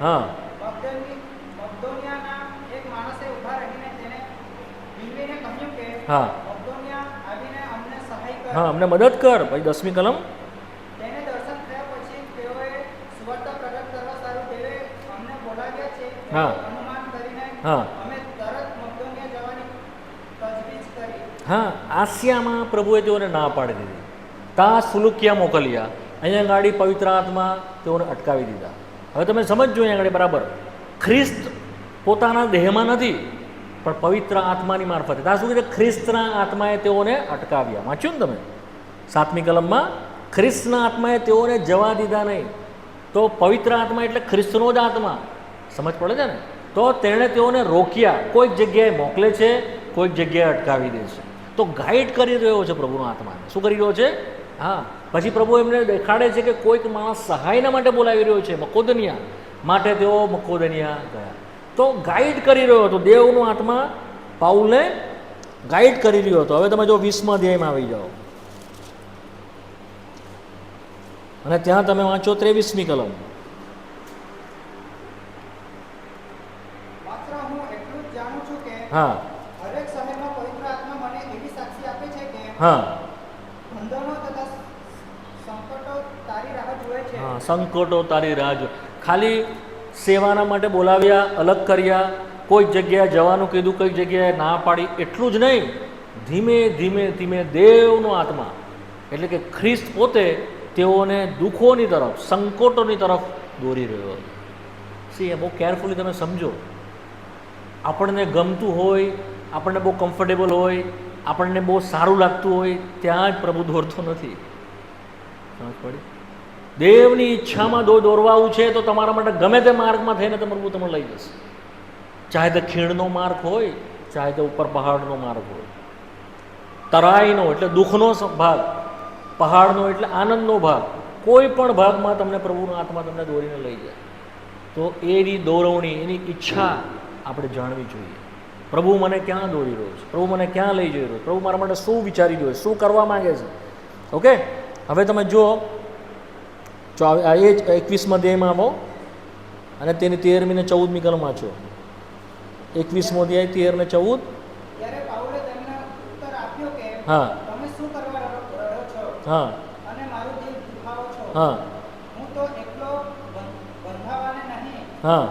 હા હા હા, અમને મદદ કર. પછી 10મી કલમ. હા હા હા, આસિયામાં પ્રભુએ તેઓને ના પાડી દીધી. તા સુલુકિયા મોકલ્યા. અહીંયા ગાડી પવિત્ર આત્મા તેઓને અટકાવી દીધા. હવે તમે સમજજો અહીંયા આગળ બરાબર. ખ્રિસ્ત પોતાના દેહમાં નથી, પણ પવિત્ર આત્માની મારફતે. ત્યાં શું કીધું? ખ્રિસ્તના આત્માએ તેઓને અટકાવ્યા. વાંચ્યું ને તમે 7મી કલમમાં? ખ્રિસ્તના આત્માએ તેઓને જવા દીધા નહીં. તો પવિત્ર આત્મા એટલે ખ્રિસ્તનો જ આત્મા. સમજ પડે છે ને? તો તેણે તેઓને રોક્યા. કોઈક જગ્યાએ મોકલે છે, કોઈક જગ્યાએ અટકાવી દે છે. તો ગાઈડ કરી રહ્યો છે પ્રભુનો આત્માને. શું કરી રહ્યો છે? હા. પછી પ્રભુ એમને દેખાડે છે કે કોઈક માણસ સહાયના માટે બોલાવી રહ્યો છે, મકોદનિયા માટે. તેઓ મકોદનિયા ગયા. તો ગાઈડ કરી રહ્યો હતો. દેવનો આત્મા પાઉલને ગાઈડ કરી રહ્યો હતો. હવે તમે જો 20મા અધ્યાયમાં આવી જાઓ અને ત્યાં તમે વાંચો 23મી કલમ. હા હા હા, સંકટો તારી રાહ જુએ. ખાલી સેવાના માટે બોલાવ્યા, અલગ કર્યા, કોઈક જગ્યાએ જવાનું કીધું, કોઈક જગ્યાએ ના પાડી, એટલું જ નહીં. ધીમે ધીમે ધીમે દેવનો આત્મા એટલે કે ખ્રિસ્ત પોતે તેઓને દુઃખોની તરફ, સંકટોની તરફ દોરી રહ્યો હતો. સી એ બહુ કેરફુલી તમે સમજો. આપણને ગમતું હોય, આપણને બહુ કમ્ફર્ટેબલ હોય, આપણને બહુ સારું લાગતું હોય, ત્યાં જ પ્રભુ દોરતો નથી. સમજ પડી? દેવની ઈચ્છામાં દોરવાવું છે તો તમારા માટે ગમે તે માર્ગમાં થઈને પ્રભુ તમને લઈ જશે. ચાહે તે ખીણનો માર્ગ હોય, ચાહે તે ઉપર પહાડનો માર્ગ હોય. તરાઈનો એટલે દુઃખનો ભાગ, પહાડનો એટલે આનંદનો ભાગ. કોઈ પણ ભાગમાં તમને પ્રભુનો આત્મા તમને દોરીને લઈ જાય. તો એની દોરવણી, એની ઈચ્છા આપણે જાણવી જોઈએ. પ્રભુ મને ક્યાં દોરી રહ્યો છે? પ્રભુ મને ક્યાં લઈ જઈ રહ્યો છે? પ્રભુ મારા માટે શું વિચારી રહ્યો છે? શું કરવા માગે છે? ઓકે, હવે તમે જુઓ એ જ 21મા અધ્યાયમાં આવો અને તેની 13મી ને 14મી કલમ વાંચો. 21મો અધ્યાય 13 ને 14. હા હા હા હા,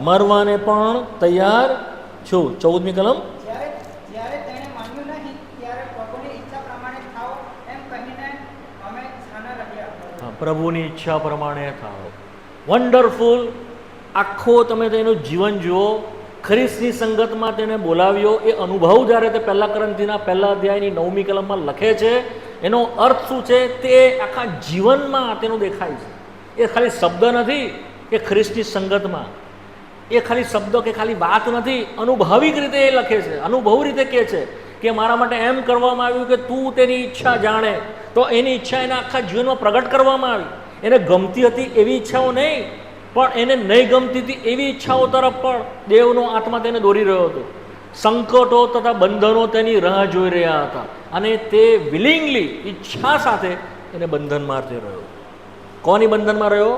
મરવાને પણ તૈયાર છું. 14મી કલમ. પ્રભુની ઈચ્છા પ્રમાણે થાઓ. વન્ડરફુલ. આખો તમે તેનું જીવન જુઓ. ખ્રિસ્તની સંગતમાં તેને બોલાવ્યો. એ અનુભવ જ્યારે તે 1 કોરિન્થીના 1 અધ્યાયની 9મી કલમમાં લખે છે, એનો અર્થ શું છે તે આખા જીવનમાં તેનું દેખાય છે. એ ખાલી શબ્દ નથી કે ખ્રિસ્તની સંગતમાં, એ ખાલી શબ્દ કે ખાલી વાત નથી. અનુભવિક રીતે એ લખે છે, અનુભવ રીતે કહે છે કે મારા માટે એમ કરવામાં આવ્યું કે તું તેની ઈચ્છા જાણે. તો એની ઈચ્છા એના આખા જીવનમાં પ્રગટ કરવામાં આવી. એને ગમતી હતી એવી ઈચ્છાઓ નહીં, પણ એને નહીં ગમતી હતી એવી ઈચ્છાઓ તરફ પણ દેવનો આત્મા તેને દોરી રહ્યો હતો. સંકટો તથા બંધનો તેની રાહ જોઈ રહ્યા હતા અને તે વિલિંગલી, ઈચ્છા સાથે એને બંધનમાં રહ્યો. કોની બંધનમાં રહ્યો?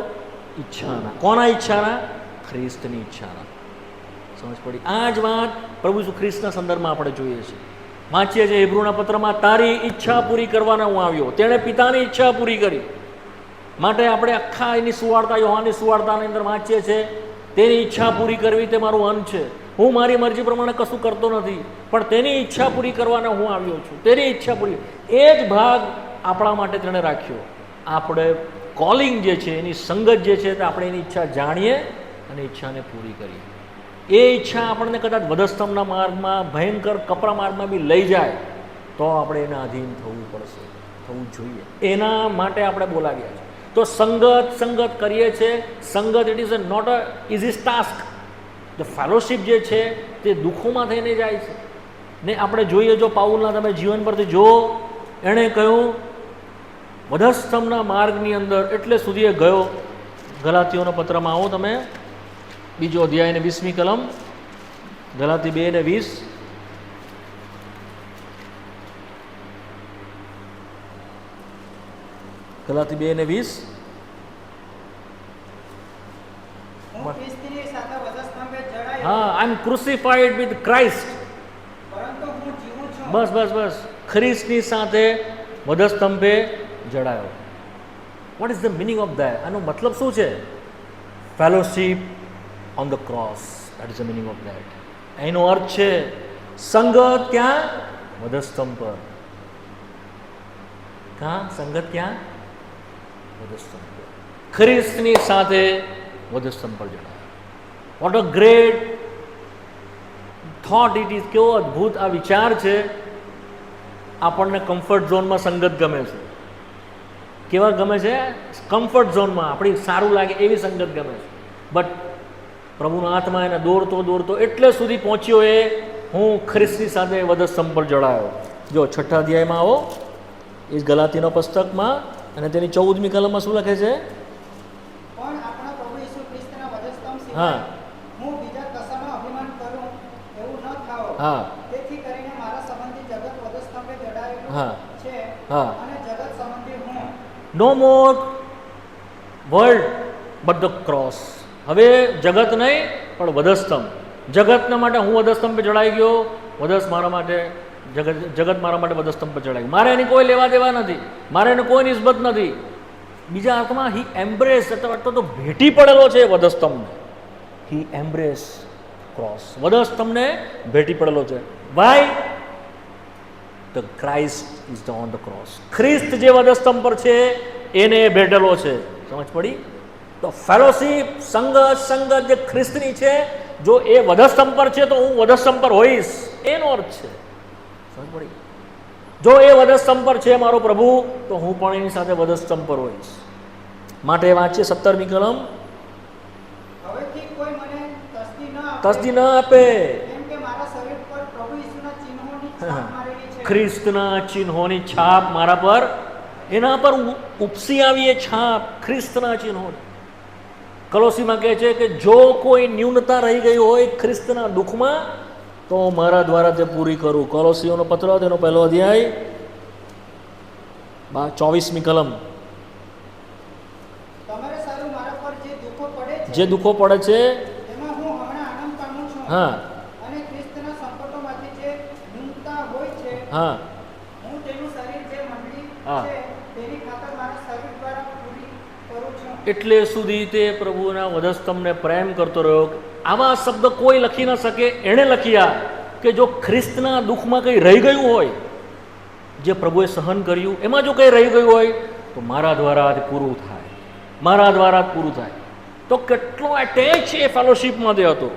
ઈચ્છાના. કોના ઈચ્છાના? ખ્રિસ્તની ઈચ્છાના. સમજ પડી? આ જ વાત પ્રભુ ઈસુ ખ્રિસ્તના સંદર્ભમાં આપણે જોઈએ છીએ. વાંચીએ છીએ હિબ્રુના પત્રમાં, તારી ઈચ્છા પૂરી કરવાના હું આવ્યો. તેણે પિતાની ઈચ્છા પૂરી કરી. માટે આપણે આખા એની સુવાર્તા, યોહાનની સુવાર્તાની અંદર વાંચીએ છીએ, તેની ઈચ્છા પૂરી કરવી તે મારું અંત છે. હું મારી મરજી પ્રમાણે કશું કરતો નથી, પણ તેની ઈચ્છા પૂરી કરવાને હું આવ્યો છું. તેની ઈચ્છા પૂરી, એ જ ભાગ આપણા માટે તેણે રાખ્યો. આપણે કોલિંગ જે છે, એની સંગત જે છે, તે આપણે એની ઈચ્છા જાણીએ અને ઈચ્છાને પૂરી કરીએ. એ ઈચ્છા આપણને કદાચ વધસ્તંભના માર્ગમાં, ભયંકર કપરા માર્ગમાં બી લઈ જાય તો આપણે એના અધીન થવું પડશે, થવું જોઈએ. એના માટે આપણે બોલાવ્યા છે. તો સંગત કરીએ છીએ. સંગત it is not a easy task. જે ફેલોશિપ જે છે તે દુઃખોમાં થઈને જાય છે ને. આપણે જોઈએ, જો પાઉલના તમે જીવન પરથી જો, એણે કહ્યું વધસ્તંભના માર્ગની અંદર એટલે સુધી એ ગયો. ગલાતીઓના પત્રમાં આવો તમે, 2 અધ્યાય ને 20મી કલમ, ગલાતી 2 ને 20. ગલાતી 2 ને 20. હા, આઈ એમ ક્રુસિફાઈડ વિથ ક્રાઇસ્ટ. બસ ખ્રિસ્તની સાથે વધસ્તંભે જડાયો. What is the meaning of that? આનો મતલબ શું છે? Fellowship on the cross. That is the meaning of that. એનો અર્થ છે સંગત ક્યાં? વધસ્તંભ પર. ક્યાં સંગત? ક્યાં? વધસ્તંભ પર. ખ્રિસ્તની સાથે વધસ્તંભ પર જડાયો. What a great thought it is. કેવો અદ્ભુત આ વિચાર છે. આપણને કમ્ફર્ટ ઝોનમાં સંગત ગમે છે. કેવા ગમે છે? કમ્ફર્ટ ઝોનમાં આપણી સારું લાગે એવી સંગત ગમે છે. બટ પ્રભુના આત્મા એને દોરતો એટલે સુધી પહોંચ્યો એ હું ખ્રિસ્તની સાથે વધસ્તંભ પર જડાયો. જો 6 અધ્યાયમાં આવો, એ ગલાતીનો પુસ્તકમાં, અને તેની 14મી કલમમાં શું લખે છે? હા, હા, હા, હા. નો મોર વર્લ્ડ બટ ધ ક્રોસ. હવે જગત નહીં પણ વધસ્તંભ. જગતના માટે હું વધસ્તંભ પર ચડાઈ ગયો. મારા માટે જગત મારા માટે વધસ્તંભ પર ચડાઈ ગયો. મારે એની કોઈ લેવા દેવા નથી, મારે એને કોઈ નિસ્બત નથી. બીજા અર્થમાં હી એમ્બ્રેસ, અથવા તો ભેટી પડેલો છે વધસ્તંભને. હી એમ્બ્રેસ ક્રોસ. વધસ્તંભને ભેટી પડેલો છે. Why? The Christ is on the cross. ખ્રિસ્ત જે વધસ્તંભ પર છે એને ભેટેલો છે. સમજ પડી? તો ફેલોશિપ, સંગત જે ખ્રિસ્તની છે, જો એ વધસ્તંભ પર છે તો હું વધસ્તંભ પર હોઈશ, એનો અર્થ છે. સમજ પડી? જો એ વધસ્તંભ પર છે મારો પ્રભુ, તો હું પણ એની સાથે વધસ્તંભ પર હોઈશ. માટે વાંચીએ 17મી કલમ. તસ્દી ન આપે. ખ્રિસ્તના ચિહ્નોની છાપ મારા પર, એના પર ઉપસી આવી એ છાપ ખ્રિસ્તના ચિહ્નોની. કલોસીમાં કહે છે કે જો કોઈ ન્યૂનતા રહી ગઈ હોય ખ્રિસ્તના દુઃખમાં, તો મારા દ્વારા તે પૂરી કરું. કોલોસીઓનો પત્ર, તેનો 1 અધ્યાય 24મી કલમ. જે દુઃખો પડે છે, હા, હા, હા, એટલે સુધી તે પ્રભુના વધસ્તંભને પ્રેમ કરતો રહ્યો. આવા શબ્દ કોઈ લખી ન શકે. એણે લખ્યા કે જો ખ્રિસ્તના દુઃખમાં કંઈ રહી ગયું હોય, જે પ્રભુએ સહન કર્યું એમાં જો કંઈ રહી ગયું હોય, તો મારા દ્વારા પૂરું થાય, મારા દ્વારા પૂરું થાય. તો કેટલો એટેચ એ ફેલોશિપમાં તે હતો.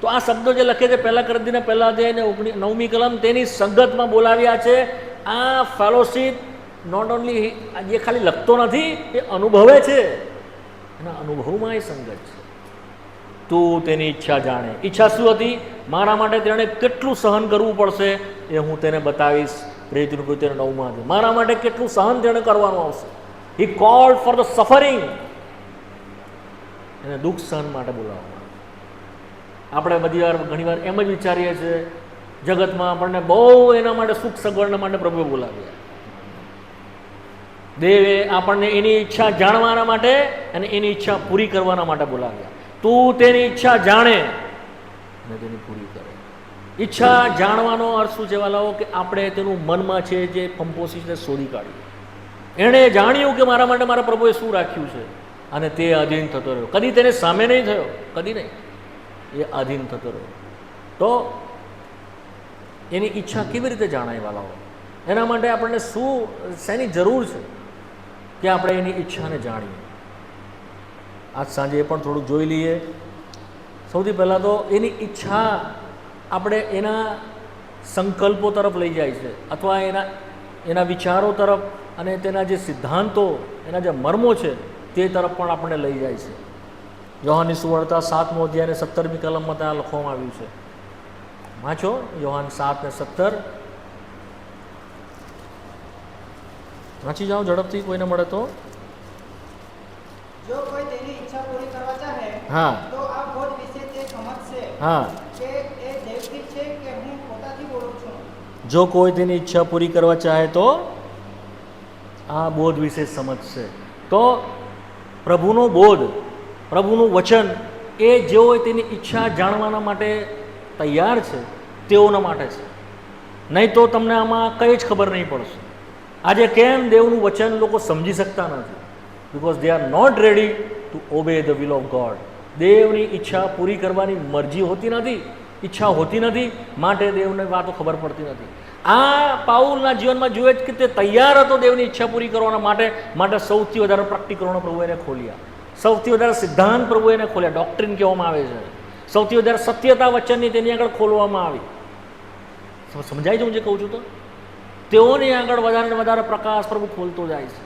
તો આ શબ્દો જે લખે છે 1 કોરિન્થીના 1 અધ્યાય ને 9મી કલમ, તેની સંગતમાં બોલાવ્યા છે. આ ફેલોશિપ નોટ ઓનલી જે ખાલી લખતો નથી, એ અનુભવે છે. એના અનુભવમાં એ સંગત છે. તું તેની ઈચ્છા જાણે. ઈચ્છા શું હતી? મારા માટે તેણે કેટલું સહન કરવું પડશે એ હું તેને બતાવીશ. પ્રેરિતોની કૃત્ય 9માં. મારા માટે કેટલું સહન તેણે કરવાનું આવશે. હી કોલ્ડ ફોર ધ સફરિંગ. એને દુઃખ સહન માટે બોલાવવામાં. આપણે ઘણીવાર એમ જ વિચારીએ છીએ, જગતમાં આપણને બહુ એના માટે સુખ સગવડના માટે પ્રભુએ બોલાવ્યા. દેવે આપણને એની ઈચ્છા જાણવાના માટે અને એની ઈચ્છા પૂરી કરવાના માટે બોલાવ્યા. તું તેની ઈચ્છા જાણે અને તેની પૂરી કરે. ઈચ્છા જાણવાનો અર્થ શું છે વાલાઓ? કે આપણે તેનું મનમાં છે જે કંપોઝિશન શોધી કાઢીએ. એણે જાણ્યું કે મારા માટે મારા પ્રભુએ શું રાખ્યું છે અને તે અધીન થતો રહ્યો. કદી તેને સામે નહીં થયો, કદી નહીં, એ આધીન થતો રહ્યો. તો એની ઈચ્છા કેવી રીતે જાણાય વાલાઓ? એના માટે આપણને શેની જરૂર છે કે આપણે એની ઈચ્છાને જાણીએ? આજ સાંજે એ પણ થોડુંક જોઈ લઈએ. સૌથી પહેલાં તો એની ઈચ્છા આપણે એના સંકલ્પો તરફ લઈ જાય છે, અથવા એના વિચારો તરફ અને તેના જે સિદ્ધાંતો, એના જે મર્મો છે તે તરફ પણ આપણને લઈ જાય છે. યોહાનની સુવાર્તા 7મો અધ્યાય અને 17મી કલમમાં ત્યાં લખવામાં આવ્યું છે. વાંચો યોહાન 7 ને 17. વાંચી જાઓ ઝડપથી, કોઈને મળે તો. જો કોઈ તેની ઈચ્છા પૂરી કરવા ચાહે હા, તો આ બોધ વિશે તે સમજશે હા, કે એ દેવથી છે કે હું પોતાથી બોલું છું. જો કોઈ તેની ઈચ્છા પૂરી કરવા ચાહે તો આ બોધ વિશે સમજશે. તો પ્રભુનો બોધ, પ્રભુનું વચન એ જેઓ તેની ઈચ્છા જાણવાના માટે તૈયાર છે તેઓના માટે છે. નહીં તો તમને આમાં કંઈ જ ખબર નહીં પડશે. આજે કેમ દેવનું વચન લોકો સમજી શકતા નથી? Because they are not ready to obey the will of God. દેવની ઈચ્છા પૂરી કરવાની મરજી હોતી નથી, ઈચ્છા હોતી નથી, માટે દેવને વાતો ખબર પડતી નથી. આ પાઉલના જીવનમાં જોઈએ કે તે તૈયાર હતો દેવની ઈચ્છા પૂરી કરવાના માટે સૌથી વધારે પ્રેક્ટિકલોનો પ્રભુ એને ખોલ્યા, સૌથી વધારે સિદ્ધાંત પ્રભુ એને ખોલ્યા, ડોક્ટ્રીન કહેવામાં આવે છે, સૌથી વધારે સત્યતા વચનની તેની આગળ ખોલવામાં આવી. સમજાય છે હું જે કહું છું? તો તેઓની આગળ વધારે ને વધારે પ્રકાશ પ્રભુ ખોલતો જાય છે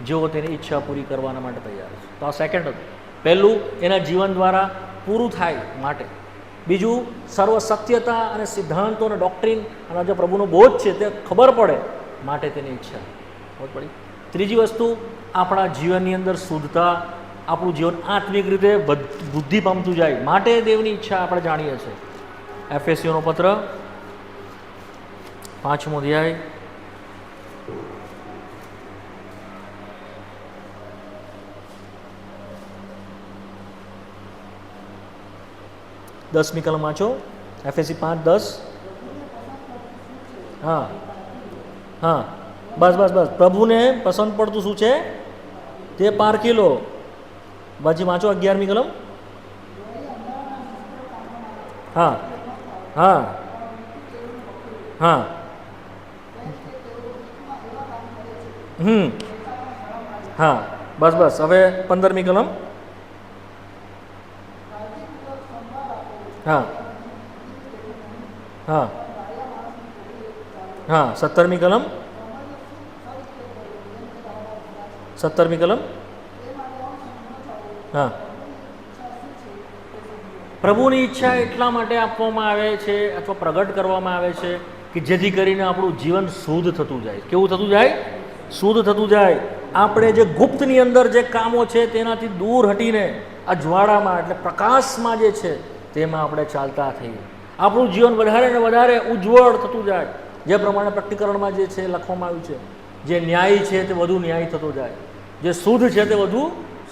જેઓ તેની ઈચ્છા પૂરી કરવાના માટે તૈયાર છે. તો આ સેકન્ડ હતું. પહેલું એના જીવન દ્વારા પૂરું થાય માટે. બીજું સર્વ સત્યતા અને સિદ્ધાંતો અને ડોક્ટ્રીન અને જે પ્રભુનો બોધ છે તે ખબર પડે માટે તેની ઈચ્છા ખબર પડી. ત્રીજી વસ્તુ, આપણા જીવનની અંદર શુદ્ધતા, આપણું જીવન આત્મિક રીતે બુદ્ધિ પામતું જાય માટે દેવની ઈચ્છા આપણે જાણીએ છીએ. એફેસીઓનો પત્ર 5મો અધ્યાય 10મી કલમ વાંચો. એફએસી 5:10. હા હા, બસ બસ બસ. પ્રભુને પસંદ પડતું શું છે તે પારખી લો. પછી વાંચો 11મી કલમ. હા હા હા, હા, બસ બસ. હવે 15મી કલમ. હા હા હા, 17મી કલમ. 17મી કલમ. હા, પ્રભુની ઈચ્છા એટલા માટે આપવામાં આવે છે અથવા પ્રગટ કરવામાં આવે છે કે જેથી કરીને આપણું જીવન શુદ્ધ થતું જાય. કેવું થતું જાય? શુદ્ધ થતું જાય. આપણે જે ગુપ્તની અંદર જે કામો છે તેનાથી દૂર હટીને આ જ્વાળામાં એટલે પ્રકાશમાં જે છે તેમાં આપણે ચાલતા થઈએ. આપણું જીવન વધારે ને વધારે ઉજ્જવળ થતું જાય. જે પ્રમાણે પ્રકટીકરણમાં જે છે લખવામાં આવ્યું છે, જે ન્યાયી છે તે વધુ ન્યાયી થતો જાય, જે શુદ્ધ છે તે વધુ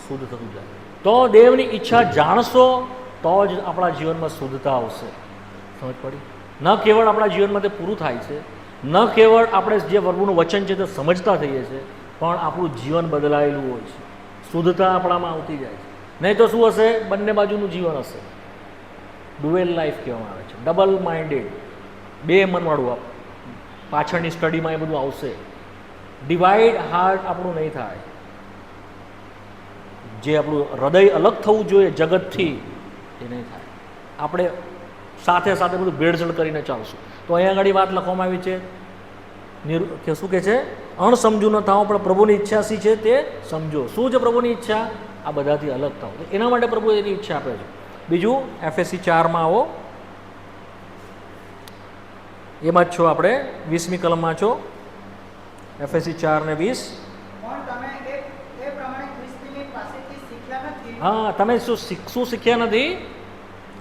શુદ્ધ થતું જાય. તો દેવની ઈચ્છા જાણશો તો જ આપણા જીવનમાં શુદ્ધતા આવશે. સમજ પડી? ન કેવળ આપણા જીવનમાં તે પૂરું થાય છે, ન કેવળ આપણે જે પ્રભુનું વચન છે તે સમજતા થઈએ છીએ, પણ આપણું જીવન બદલાયેલું હોય છે, શુદ્ધતા આપણામાં આવતી જાય છે. નહીં તો શું હશે? બંને બાજુનું જીવન હશે. ડુએલ લાઈફ કહેવામાં આવે છે, ડબલ માઇન્ડેડ, બે મનવાળું. પાછળની સ્ટડીમાં એ બધું આવશે. ડિવાઈડ હાર્ટ આપણું નહીં થાય. જે આપણું હૃદય અલગ થવું જોઈએ જગતથી એ નહીં થાય. આપણે સાથે સાથે બધું ભેળસેળ કરીને ચાલશું. તો અહીંયા આગળ વાત લખવામાં આવી છે કે શું કહે છે? અણસમજુ ન થાઓ પણ પ્રભુની ઈચ્છા શી છે તે સમજો. શું છે પ્રભુની ઈચ્છા? આ બધાથી અલગ થાવ. એના માટે પ્રભુ એની ઈચ્છા આપે છે. બીજું એફએસી 4માં આવો, એમાં જ છો આપણે. 20મી કલમમાં છો. એફએસી 4:20. હા, તમે શું શીખ્યા નથી?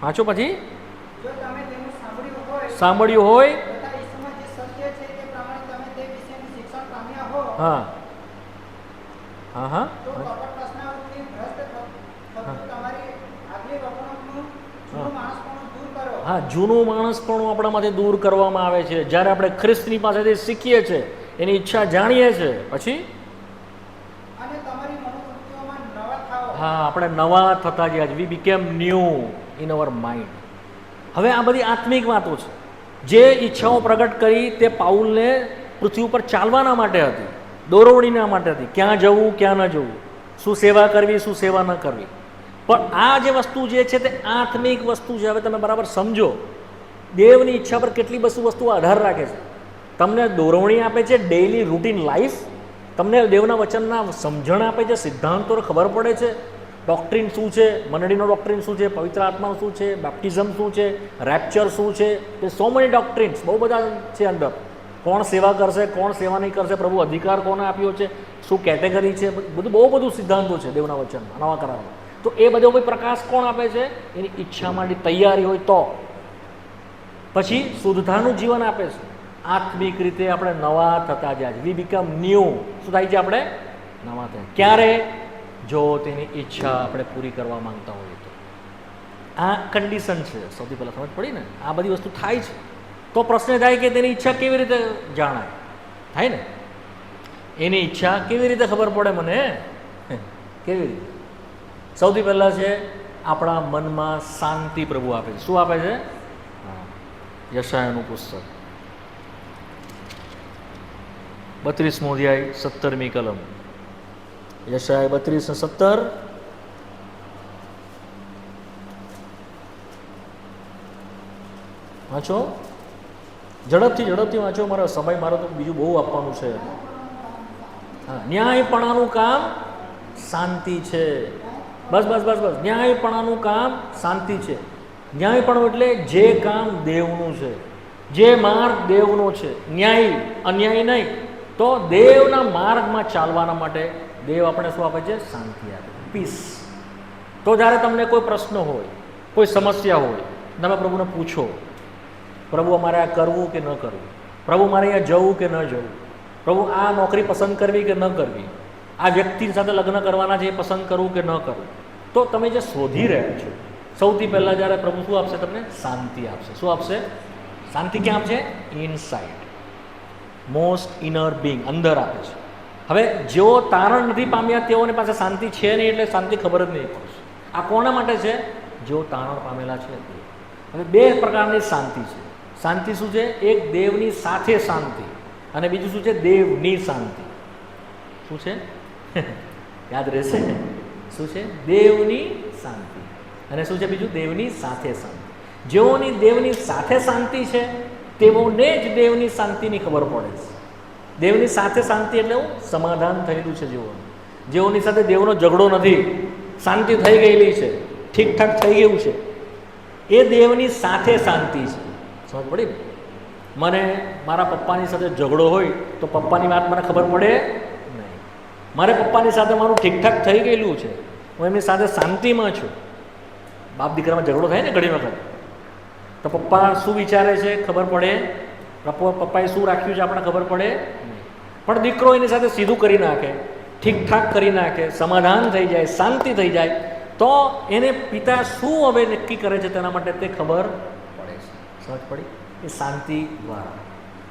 વાંચો પછી. સાંભળ્યું હોય. હા હા હા હા, જૂનું માણસપણું આપણામાંથી દૂર કરવામાં આવે છે જ્યારે આપણે ખ્રિસ્તની પાસેથી શીખીએ છીએ, એની ઈચ્છા જાણીએ છીએ. પછી હા, આપણે નવા થતા ગયા છે. We became new in our mind. હવે આ બધી આત્મિક વાતો છે. જે ઈચ્છાઓ પ્રગટ કરી તે પાઉલને પૃથ્વી ઉપર ચાલવાના માટે હતી, દોરવણીના માટે હતી. ક્યાં જવું, ક્યાં ન જવું, શું સેવા કરવી, શું સેવા ન કરવી. પણ આ જે વસ્તુ જે છે તે આત્મિક વસ્તુ છે. હવે તમે બરાબર સમજો, દેવની ઈચ્છા પર કેટલી બધું વસ્તુ આધાર રાખે છે. તમને દોરવણી આપે છે, ડેઇલી રૂટીન લાઈફ. તમને દેવના વચનના સમજણ આપે છે, સિદ્ધાંતો ખબર પડે છે, ડોક્ટ્રીન શું છે, મંડળીનો ડોક્ટ્રીન શું છે, પવિત્ર આત્મા શું છે, બેપ્ટિઝમ શું છે, રેપ્ચર શું છે, તે સો મેની ડોક્ટ્રીન્સ બહુ બધા છે અંદર. કોણ સેવા કરશે, કોણ સેવા નહીં કરશે, પ્રભુ અધિકાર કોને આપ્યો છે, શું કેટેગરી છે, બધું બહુ બધું સિદ્ધાંતો છે દેવના વચનમાં, નવા કરારમાં. તો એ બધો કોઈ પ્રકાશ કોણ આપે છે? એની ઈચ્છા માટે તૈયારી હોય તો. પછી શુદ્ધતાનું જીવન આપે છે. આત્મિક રીતે આપણે નવા થતા જાય છે. We become new. શું થાય છે? આપણે નવા થાય. ક્યારે? જો તેની ઈચ્છા આપણે પૂરી કરવા માંગતા હોઈએ તો. આ કન્ડિશન છે. સૌથી પહેલાં સમજ પડી ને, આ બધી વસ્તુ થાય છે તો પ્રશ્ન થાય કે તેની ઈચ્છા કેવી રીતે જાણાય? થાય ને, એની ઈચ્છા કેવી રીતે ખબર પડે મને? કેવી રીતે? સૌથી પહેલાં છે આપણા મનમાં શાંતિ પ્રભુ આપે છે. શું આપે છે? યશાયાનું પુસ્તક 32મો અધ્યાય 17મી કલમ. યશાયા 32 ને 17. વાંચો, ઝડપથી વાંચો. મારો સમય મારો તો બીજું બહુ આપવાનું છે. હા, ન્યાયપણાનું કામ શાંતિ છે. બસ. ન્યાયપણાનું કામ શાંતિ છે. ન્યાયપણું એટલે જે કામ દેવનું છે, જે માર્ગ દેવનો છે, ન્યાય, અન્યાય નહીં. તો દેવના માર્ગમાં ચાલવાના માટે દેવ આપણે શું આપે છે? શાંતિ આપે, પીસ. તો જ્યારે તમને કોઈ પ્રશ્ન હોય, કોઈ સમસ્યા હોય, તમે પ્રભુને પૂછો, પ્રભુ અમારે આ કરવું કે ન કરવું, પ્રભુ મારે અહીંયા જવું કે ન જવું, પ્રભુ આ નોકરી પસંદ કરવી કે ન કરવી, આ વ્યક્તિ સાથે લગ્ન કરવાના છે એ પસંદ કરવું કે ન કરવું. તો તમે જે શોધી રહ્યા છો, સૌથી પહેલાં જ્યારે પ્રભુ શું આપશે? તમને શાંતિ આપશે. શું આપશે? શાંતિ ક્યાં આપશે? ઇનસાઇડ, મોસ્ટ ઇનર બિંગ, અંદર આપે છે. હવે જેઓ તારણ નથી પામ્યા તેઓની પાસે શાંતિ છે નહીં, એટલે શાંતિ ખબર જ નહીં પડશે. આ કોના માટે છે? જેઓ તારણ પામેલા છે. હવે બે પ્રકારની શાંતિ છે. શાંતિ શું છે? એક દેવની સાથે શાંતિ, અને બીજું શું છે? દેવની શાંતિ. શું છે? યાદ રહેશે? શું છે? દેવની શાંતિ. અને શું છે બીજું? દેવની સાથે શાંતિ. જેઓની દેવની સાથે શાંતિ છે તેઓને જ દેવની શાંતિની ખબર પડે છે. દેવની સાથે શાંતિ એટલે સમાધાન થયેલું છે. જેઓની સાથે દેવનો ઝઘડો નથી, શાંતિ થઈ ગયેલી છે, ઠીકઠાક થઈ ગયું છે, એ દેવની સાથે શાંતિ છે. સમજ પડી? મને મારા પપ્પાની સાથે ઝઘડો હોય તો પપ્પાની વાત મને ખબર પડે નહીં. મારે પપ્પાની સાથે મારું ઠીકઠાક થઈ ગયેલું છે, હું એમની સાથે શાંતિમાં છું. બાપ દીકરામાં ઝઘડો થાય ને ઘણી વખત, તો પપ્પા શું વિચારે છે ખબર પડે, પપ્પાએ શું રાખ્યું છે આપણે ખબર પડે નહીં. પણ દીકરો એની સાથે સીધું કરી નાખે, ઠીકઠાક કરી નાખે, સમાધાન થઈ જાય, શાંતિ થઈ જાય, તો એને પિતા શું હવે નક્કી કરે છે તેના માટે તે ખબર પડે છે. સમજ પડી? એ શાંતિ દ્વારા.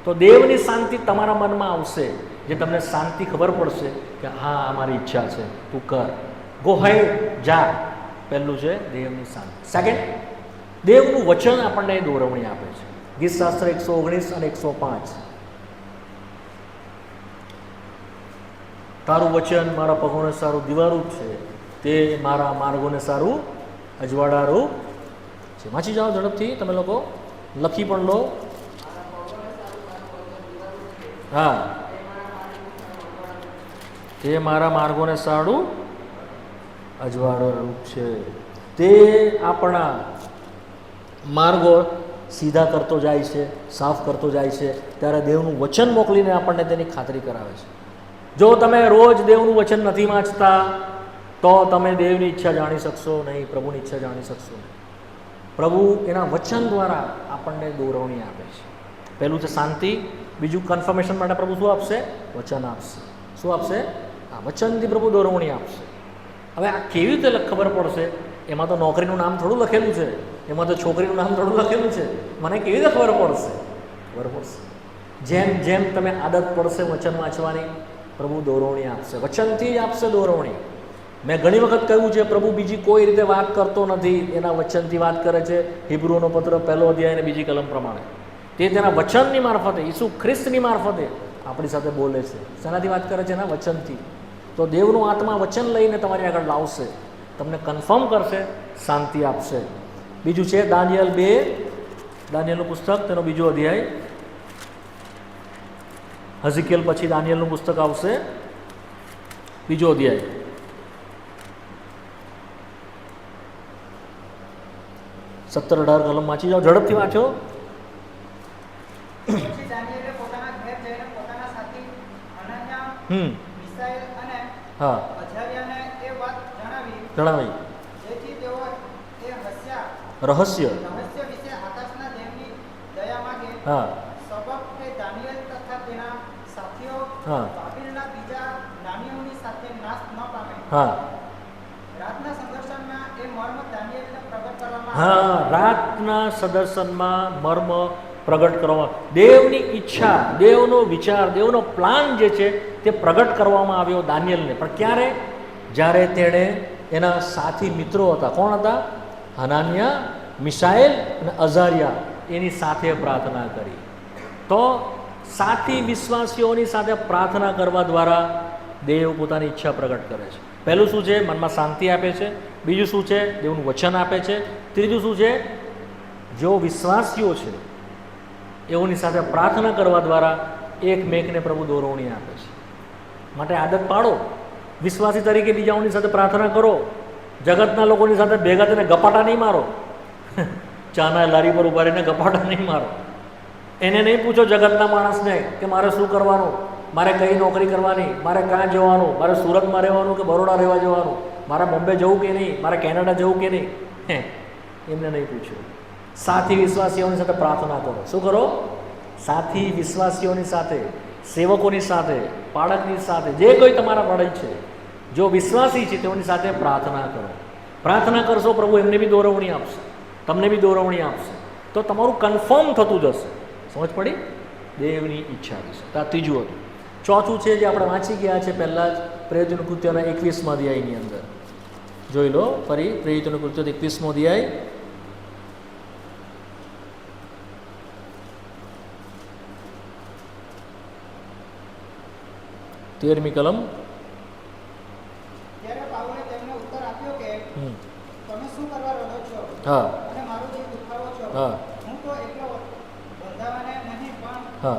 તો દેવની શાંતિ તમારા મનમાં આવશે, જે તમને શાંતિ ખબર પડશે કે હા આ મારી ઈચ્છા છે, તું કર, ગો હેડ, જા. પહેલું છે દેવની શાંતિ. સેકન્ડ, દેવનું વચન આપણને દોરવણી આપે છે. ગીતશાસ્ત્ર 119 અને 105. તારું વચન મારા પગોને સારું દીવારૂપ છે, તે મારા માર્ગોને સારું અજવાળારૂપ છે. વાંચી જાઓ ઝડપથી તમે લોકો, લખી પણ લો. હા, તે મારા માર્ગોને સારું અજવાળારૂપ છે. તે આપણા માર્ગો સીધા કરતો જાય છે, સાફ કરતો જાય છે. ત્યારે દેવનું વચન મોકલીને આપણને તેની ખાતરી કરાવે છે. જો તમે રોજ દેવનું વચન નથી વાંચતા તો તમે દેવની ઈચ્છા જાણી શકશો નહીં, પ્રભુની ઈચ્છા જાણી શકશો નહીં. પ્રભુ એના વચન દ્વારા આપણને દોરવણી આપે છે. પહેલું છે શાંતિ, બીજું કન્ફર્મેશન માટે પ્રભુ શું આપશે? વચન આપશે. શું આપશે? આ વચનથી પ્રભુ દોરવણી આપશે. હવે આ કેવી રીતે ખબર પડશે? એમાં તો નોકરીનું નામ થોડું લખેલું છે, એમાં તો છોકરીનું નામ થોડું લખેલું છે. મને કેવી રીતે ખબર પડશે? ખબર પડશે જેમ જેમ તમે આદત પડશે વચન વાંચવાની, પ્રભુ દોરવણી આપશે. વચનથી જ આપશે દોરવણી. મેં ઘણી વખત કહ્યું છે, પ્રભુ બીજી કોઈ રીતે વાત કરતો નથી, એના વચનથી વાત કરે છે. હિબ્રુનો પત્ર 1 અધ્યાય અને 2 કલમ પ્રમાણે તે તેના વચનની મારફતે, ઈસુ ખ્રિસ્તની મારફતે આપણી સાથે બોલે છે. શેનાથી વાત કરે છે? એના વચનથી. તો દેવનો આત્મા વચન લઈને તમારી આગળ લાવશે, તમને કન્ફર્મ કરશે, શાંતિ આપશે. બીજું છે દાનિયેલ 2, દાનિયેલનું પુસ્તક, તેનો 2 અધ્યાય. હઝકીએલ પછી દાનિયેલનું પુસ્તક આવશે, 2 અધ્યાય. 17-18 કલમ વાંચી જાઓ, ઝડપથી વાંચો. પછી દાનિયેલે પોતાના ઘેર જઈને પોતાના સાથી હનાન્યા, મિસાએલ અને હા, અઝારિયાને એ વાત જણાવી. જેથી તેઓ એ રહસ્ય. રહસ્ય વિશે આકાશના દેવની દયા માંગે. હા, સબબ કે દાનિયેલ તથા તેના સાથીઓ હા, બાબેલના બીજા નાનીઓની સાથે નાશ ન પામે. હા, રાતના સંદર્શનમાં એ મર્મ દાનિયેલને પ્રગટ કરવામાં હા, રાતના સદર્શનમાં મર્મ પ્રગટ કરવા, દેવની ઈચ્છા, દેવનો વિચાર, દેવનો પ્લાન જે છે તે પ્રગટ કરવામાં આવ્યો દાનિયેલને. પણ ક્યારે? જ્યારે તેણે એના સાથી મિત્રો હતા. કોણ હતા? હનાન્યા, મિસાએલ અને અઝારિયા, એની સાથે પ્રાર્થના કરી. તો સાથી વિશ્વાસીઓની સાથે પ્રાર્થના કરવા દ્વારા દેવ પોતાની ઈચ્છા પ્રગટ કરે છે. પહેલું શું છે? મનમાં શાંતિ આપે છે. બીજું શું છે? દેવનું વચન આપે છે. ત્રીજું શું છે? જેઓ વિશ્વાસીઓ છે એઓની સાથે પ્રાર્થના કરવા દ્વારા એકમેકને પ્રભુ દોરવણી આપે છે. માટે આદત પાડો, વિશ્વાસી તરીકે બીજાઓની સાથે પ્રાર્થના કરો. જગતના લોકોની સાથે ભેગા થઈને ગપાટા નહીં મારો. ચાના લારી પર ઉભા રહીને ગપાટા નહીં મારો. એને નહીં પૂછો જગતના માણસને કે મારે શું કરવાનું, મારે કઈ નોકરી કરવાની, મારે ક્યાં જવાનું, મારે સુરતમાં રહેવાનું કે બરોડા રહેવા જવાનું, મારે બોમ્બે જવું કે નહીં, મારે કેનેડા જવું કે નહીં. એમને નહીં પૂછ્યું. સાથી વિશ્વાસીઓની સાથે પ્રાર્થના કરો. શું કરો? સાથી વિશ્વાસીઓની સાથે, સેવકોની સાથે, બાળકની સાથે, જે કોઈ તમારા વડીલ છે, જો વિશ્વાસી છે તેઓની સાથે પ્રાર્થના કરો. પ્રાર્થના કરશો, પ્રભુ એમને બી દોરવણી આપશે, તમને બી દોરવણી આપશે. તો તમારું કન્ફર્મ થતું જશે. સમજ પડી? દેવની ઈચ્છા વિશે. તો આ ત્રીજું હતું. ચોથું છે જે આપણે વાંચી ગયા છે પહેલાં જ, પ્રેરિતોના કૃત્યોના 21મા અધ્યાયની અંદર. જોઈ લો ફરી, પ્રેરિતોના કૃત્યો 21મો અધ્યાય. તેરમી કલમ. ત્યારે પાઉલે તેમને ઉત્તર આપ્યો કે તમે શું કરવા રડો છો હા, અને મારું દિલ દુખાવો છો? હા, હું તો એકલો બંધાવાને નહીં પણ હા,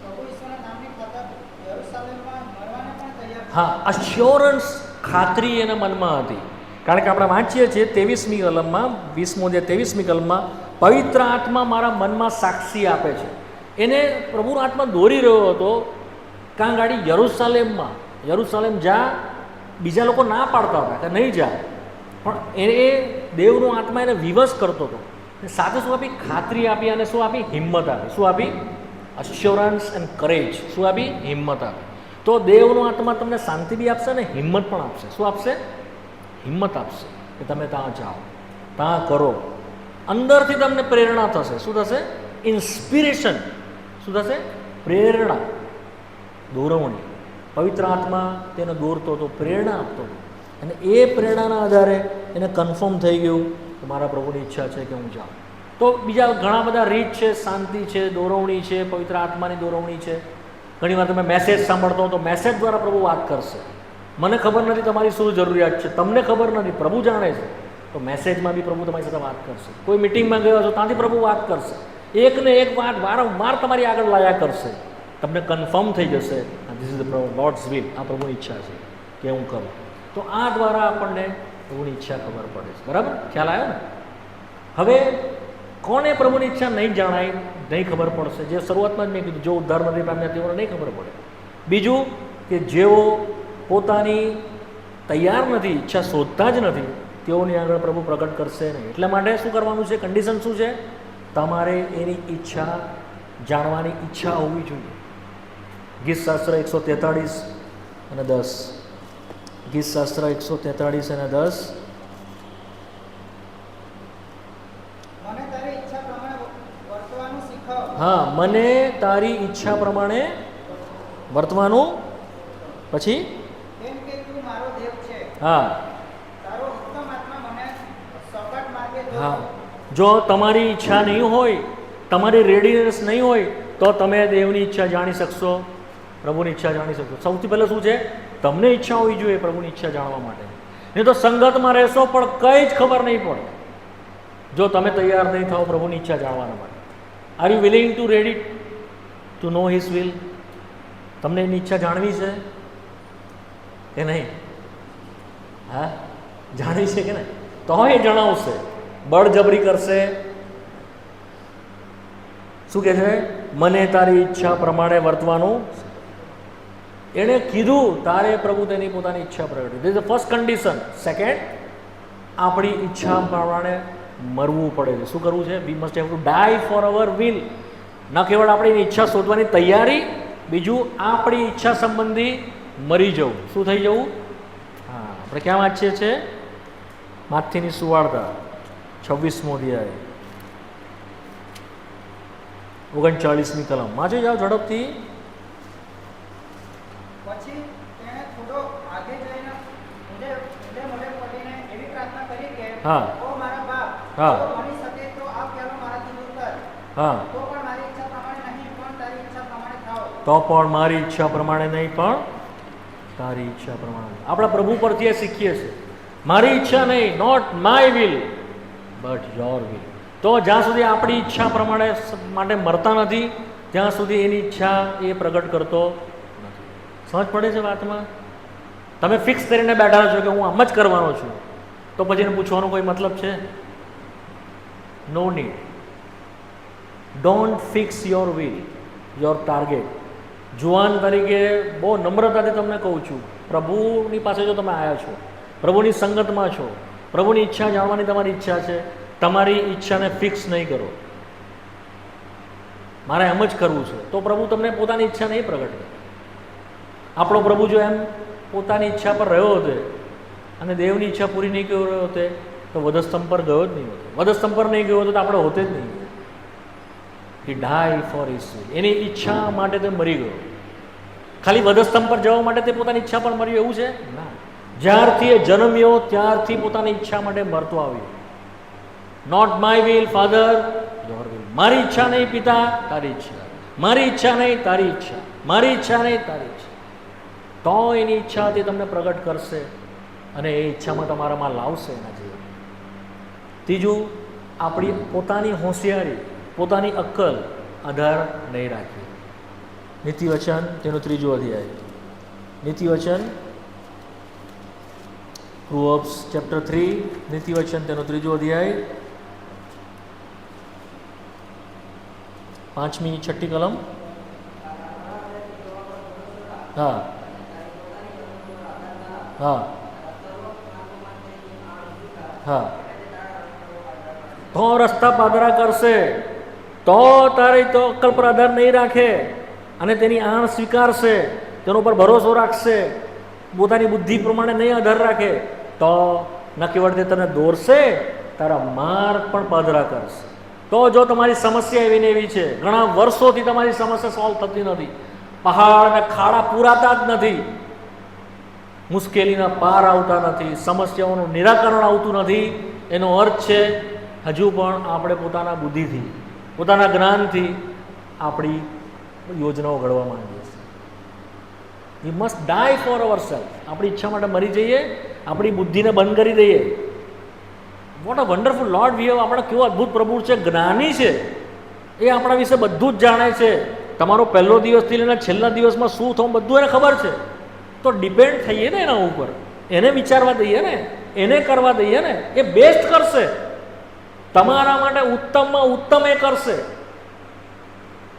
પ્રભુ ઈસુના નામની ખાતર યરૂશાલેમમાં મરવાને પણ તૈયાર છું. હા. અશ્યોરન્સ, ખાતરી એના મનમાં હતી. કારણ કે આપણે વાંચીએ છીએ 23મી કલમમાં, 20મો અધ્યાય 23મી કલમમાં, પવિત્ર આત્મા મારા મનમાં સાક્ષી આપે છે. એને પ્રભુનો આત્મા દોરી રહ્યો હતો કાં ગાડી યરૂશાલેમ જા. બીજા લોકો ના પાડતા હતા કે નહીં જા, પણ એ દેવનો આત્મા એને વિવશ કરતો હતો. સાથે શું આપી? ખાતરી આપી. અને શું આપી? હિંમત આપી. શું આપી? Assurance and courage. શું આપી? હિંમત આપી. તો દેવનો આત્મા તમને શાંતિ બી આપશે ને હિંમત પણ આપશે. શું આપશે? હિંમત આપશે કે તમે ત્યાં જાઓ, ત્યાં કરો. અંદરથી તમને પ્રેરણા થશે. શું થશે? ઇન્સ્પિરેશન. શું થશે? પ્રેરણા, દોરવણી. પવિત્ર આત્મા તેને દોરતો હતો, પ્રેરણા આપતો હતો. અને એ પ્રેરણાના આધારે એને કન્ફર્મ થઈ ગયું કે મારા પ્રભુની ઈચ્છા છે કે હું જાઉં. તો બીજા ઘણા બધા રીત છે, શાંતિ છે, દોરવણી છે, પવિત્ર આત્માની દોરવણી છે. ઘણીવાર તમે મેસેજ સાંભળતો હો તો મેસેજ દ્વારા પ્રભુ વાત કરશે. મને ખબર નથી તમારી શું જરૂરિયાત છે, તમને ખબર નથી, પ્રભુ જાણે છે. તો મેસેજમાં બી પ્રભુ તમારી સાથે વાત કરશે. કોઈ મિટિંગમાં ગયો છો ત્યાંથી પ્રભુ વાત કરશે. એકને એક વાત વારંવાર તમારી આગળ લાયા કરશે. તમને કન્ફર્મ થઈ જશે this is the lords will. આ પ્રભુની ઈચ્છા છે કે હું કરું. તો આ દ્વારા આપણને પ્રભુની ઈચ્છા ખબર પડે છે. બરાબર? ખ્યાલ આવ્યો ને? હવે કોને પ્રભુની ઈચ્છા નહીં જણાય, નહીં ખબર પડશે? જે શરૂઆતમાં જ મેં કીધું, જો ઉદ્ધાર નથી પામ્યા તેઓને નહીં ખબર પડે. બીજું કે જેઓ પોતાની તૈયાર નથી, ઈચ્છા શોધતા જ નથી, તેઓની આગળ પ્રભુ પ્રગટ કરશે નહીં. એટલા માટે શું કરવાનું છે? કન્ડિશન શું છે? તમારે એની ઈચ્છા જાણવાની ઈચ્છા હોવી જોઈએ. ગીતશાસ્ત્ર 143 અને 10. ગીતશાસ્ત્ર 143 અને 10. મને તારી ઈચ્છા પ્રમાણે વર્તવાનું શીખવ. હા, મને તારી ઈચ્છા પ્રમાણે વર્તવાનું. પછી કેમ કે તું મારો દેવ છે. હા તારો ઉત્તમ આત્મા મને સપાટ માર્ગે હા દોરો. જો તમારી ઈચ્છા નહીં હોય, તમારી રેડીનેસ નહીં હોય, તો તમે દેવની ઈચ્છા જાણી શકશો, પ્રભુની ઈચ્છા જાણી શકશો. સૌથી પહેલાં શું છે? તમને ઈચ્છા હોવી જોઈએ પ્રભુની ઈચ્છા જાણવા માટે. નહીં તો સંગતમાં રહેશો પણ કંઈ જ ખબર નહીં પડે જો તમે તૈયાર નહીં થાઓ પ્રભુની ઈચ્છા જાણવાના માટે. Are you willing to ready to know his will? તમને એની ઈચ્છા જાણવી છે કે નહીં? હા, જાણવી છે કે નહીં? તો એ જણાવશે, બળજબરી કરશે. શું કહે છે? મને તારી ઈચ્છા પ્રમાણે વર્તવાનું. એણે કીધું તારે પ્રભુ તેની પોતાની ઈચ્છા પ્રગટ. This is the first condition. Second, આપણી ઈચ્છા પ્રમાણે મરવું પડે છે. શું કરવું છે? We must have to die for our will. ન કેવળ આપણી ઈચ્છા શોધવાની તૈયારી, બીજું આપણી ઈચ્છા સંબંધી મરી જવું. શું થઈ જવું? હા, આપણે ક્યાં વાંચીએ છીએ? માથીની સુવાર્તા 26મો અધ્યાય 39મી કલમ. વાંચી જાઓ ઝડપથી. પછી તેણે થોડો આગે જઈને ઊંડે મોઢે પડીને એવી પ્રાર્થના કરી કે હા. ઓ મારા બાપ, હા. જો બની શકે તો આ પ્યાલો મારાથી દૂર કર. હા, તો પણ મારી ઈચ્છા પ્રમાણે નહીં, પણ તારી ઈચ્છા પ્રમાણે થાઓ. તો પણ મારી ઈચ્છા પ્રમાણે નહીં, પણ તારી ઈચ્છા પ્રમાણે. આપણા પ્રભુ પરથી એ શીખીએ છીએ. મારી ઈચ્છા નહીં, not my will but your will. તો જ્યાં સુધી આપણી ઈચ્છા પ્રમાણે માટે મરતા નથી ત્યાં સુધી એની ઈચ્છા એ પ્રગટ કરતો નથી. સમજ પડે છે વાતમાં? તમે ફિક્સ કરીને બેઠા છો કે હું આમ જ કરવાનો છું, તો પછી એને પૂછવાનો કોઈ મતલબ છે? No need. Don't fix your will, your target. જુવાન તરીકે બહુ નમ્રતાથી તમને કહું છું, પ્રભુની પાસે જો તમે આવ્યા છો, પ્રભુની સંગતમાં છો, પ્રભુની ઈચ્છા જાણવાની તમારી ઈચ્છા છે, તમારી ઈચ્છાને ફિક્સ નહીં કરો. મારે એમ જ કરવું છે, તો પ્રભુ તમને પોતાની ઈચ્છા નહીં પ્રગટ કરે. આપણો પ્રભુ જો એમ પોતાની ઈચ્છા પર રહ્યો હોતે અને દેવની ઈચ્છા પૂરી નહીં કર્યો હોતે તો વધસ્તંભ પર ગયો જ નહીં હોતો. વધસ્તંભ પર નહીં ગયો હોતો તો આપણે હોતે જ નહીં. હી ડાઈ ફોર હિઝ વિલ. એની ઈચ્છા માટે તે મરી ગયો. ખાલી વધસ્તંભ પર જવા માટે તે પોતાની ઈચ્છા પર મર્યો એવું છે? ના. જ્યારથી એ જન્મ્યો ત્યારથી પોતાની ઈચ્છા માટે મરતો આવ્યો. Not my will father, your will. મારી ઈચ્છા નહીં પિતા, તારી ઈચ્છા. મારી ઈચ્છા નહીં, તારી ઈચ્છા. મારી ઈચ્છા નહીં, તારી ઈચ્છા. તો એની ઈચ્છા તે તમને પ્રગટ કરશે અને એ ઈચ્છામાં તમારામાં લાવશે એના જીવન. ત્રીજું, આપણી પોતાની હોશિયારી, પોતાની અક્કલ આધાર નહીં રાખીએ. નીતિવચન તેનો 3જો અધ્યાય. નીતિવચન પ્રોવર્બ્સ ચેપ્ટર 3, નીતિવચન તેનો 3જો અધ્યાય 5મી 6ઠી કલમ. હા હા હા. તો રસ્તા પાદરા કરશે, તો તારી તો અક્કલ પર આધાર નહીં રાખે અને તેની આણ સ્વીકારશે, તેનો પર ભરોસો રાખશે, પોતાની બુદ્ધિ પ્રમાણે નહીં આધાર રાખે, તો ન કેવળ તે તને દોરશે, તારા માર્ગ પણ પાદરા કરશે. તો જો તમારી સમસ્યા એવી ને એવી છે, ઘણા વર્ષોથી તમારી સમસ્યા સોલ્વ થતી નથી, પહાડ અને ખાડા પૂરાતા જ નથી, મુશ્કેલીના પાર આવતા નથી, સમસ્યાઓનું નિરાકરણ આવતું નથી, એનો અર્થ છે હજુ પણ આપણે પોતાના બુદ્ધિથી, પોતાના જ્ઞાનથી આપણી યોજનાઓ ઘડવા માંગીએ છીએ. We must die for our self. આપણી ઈચ્છા માટે મરી જઈએ, આપણી બુદ્ધિને બંધ કરી દઈએ. What a wonderful lord we have. આપણા કેવો અદ્ભુત પ્રભુ છે, જ્ઞાની છે, એ આપણા વિશે બધું જ જાણે છે. તમારો પહેલો દિવસથી લઈને છેલ્લા દિવસમાં શું થવું બધું એને ખબર છે. તો ડિપેન્ડ થઈએ ને એના ઉપર, એને વિચારવા દઈએ ને, એને કરવા દઈએ ને. એ બેસ્ટ કરશે, તમારા માટે ઉત્તમમાં ઉત્તમ એ કરશે.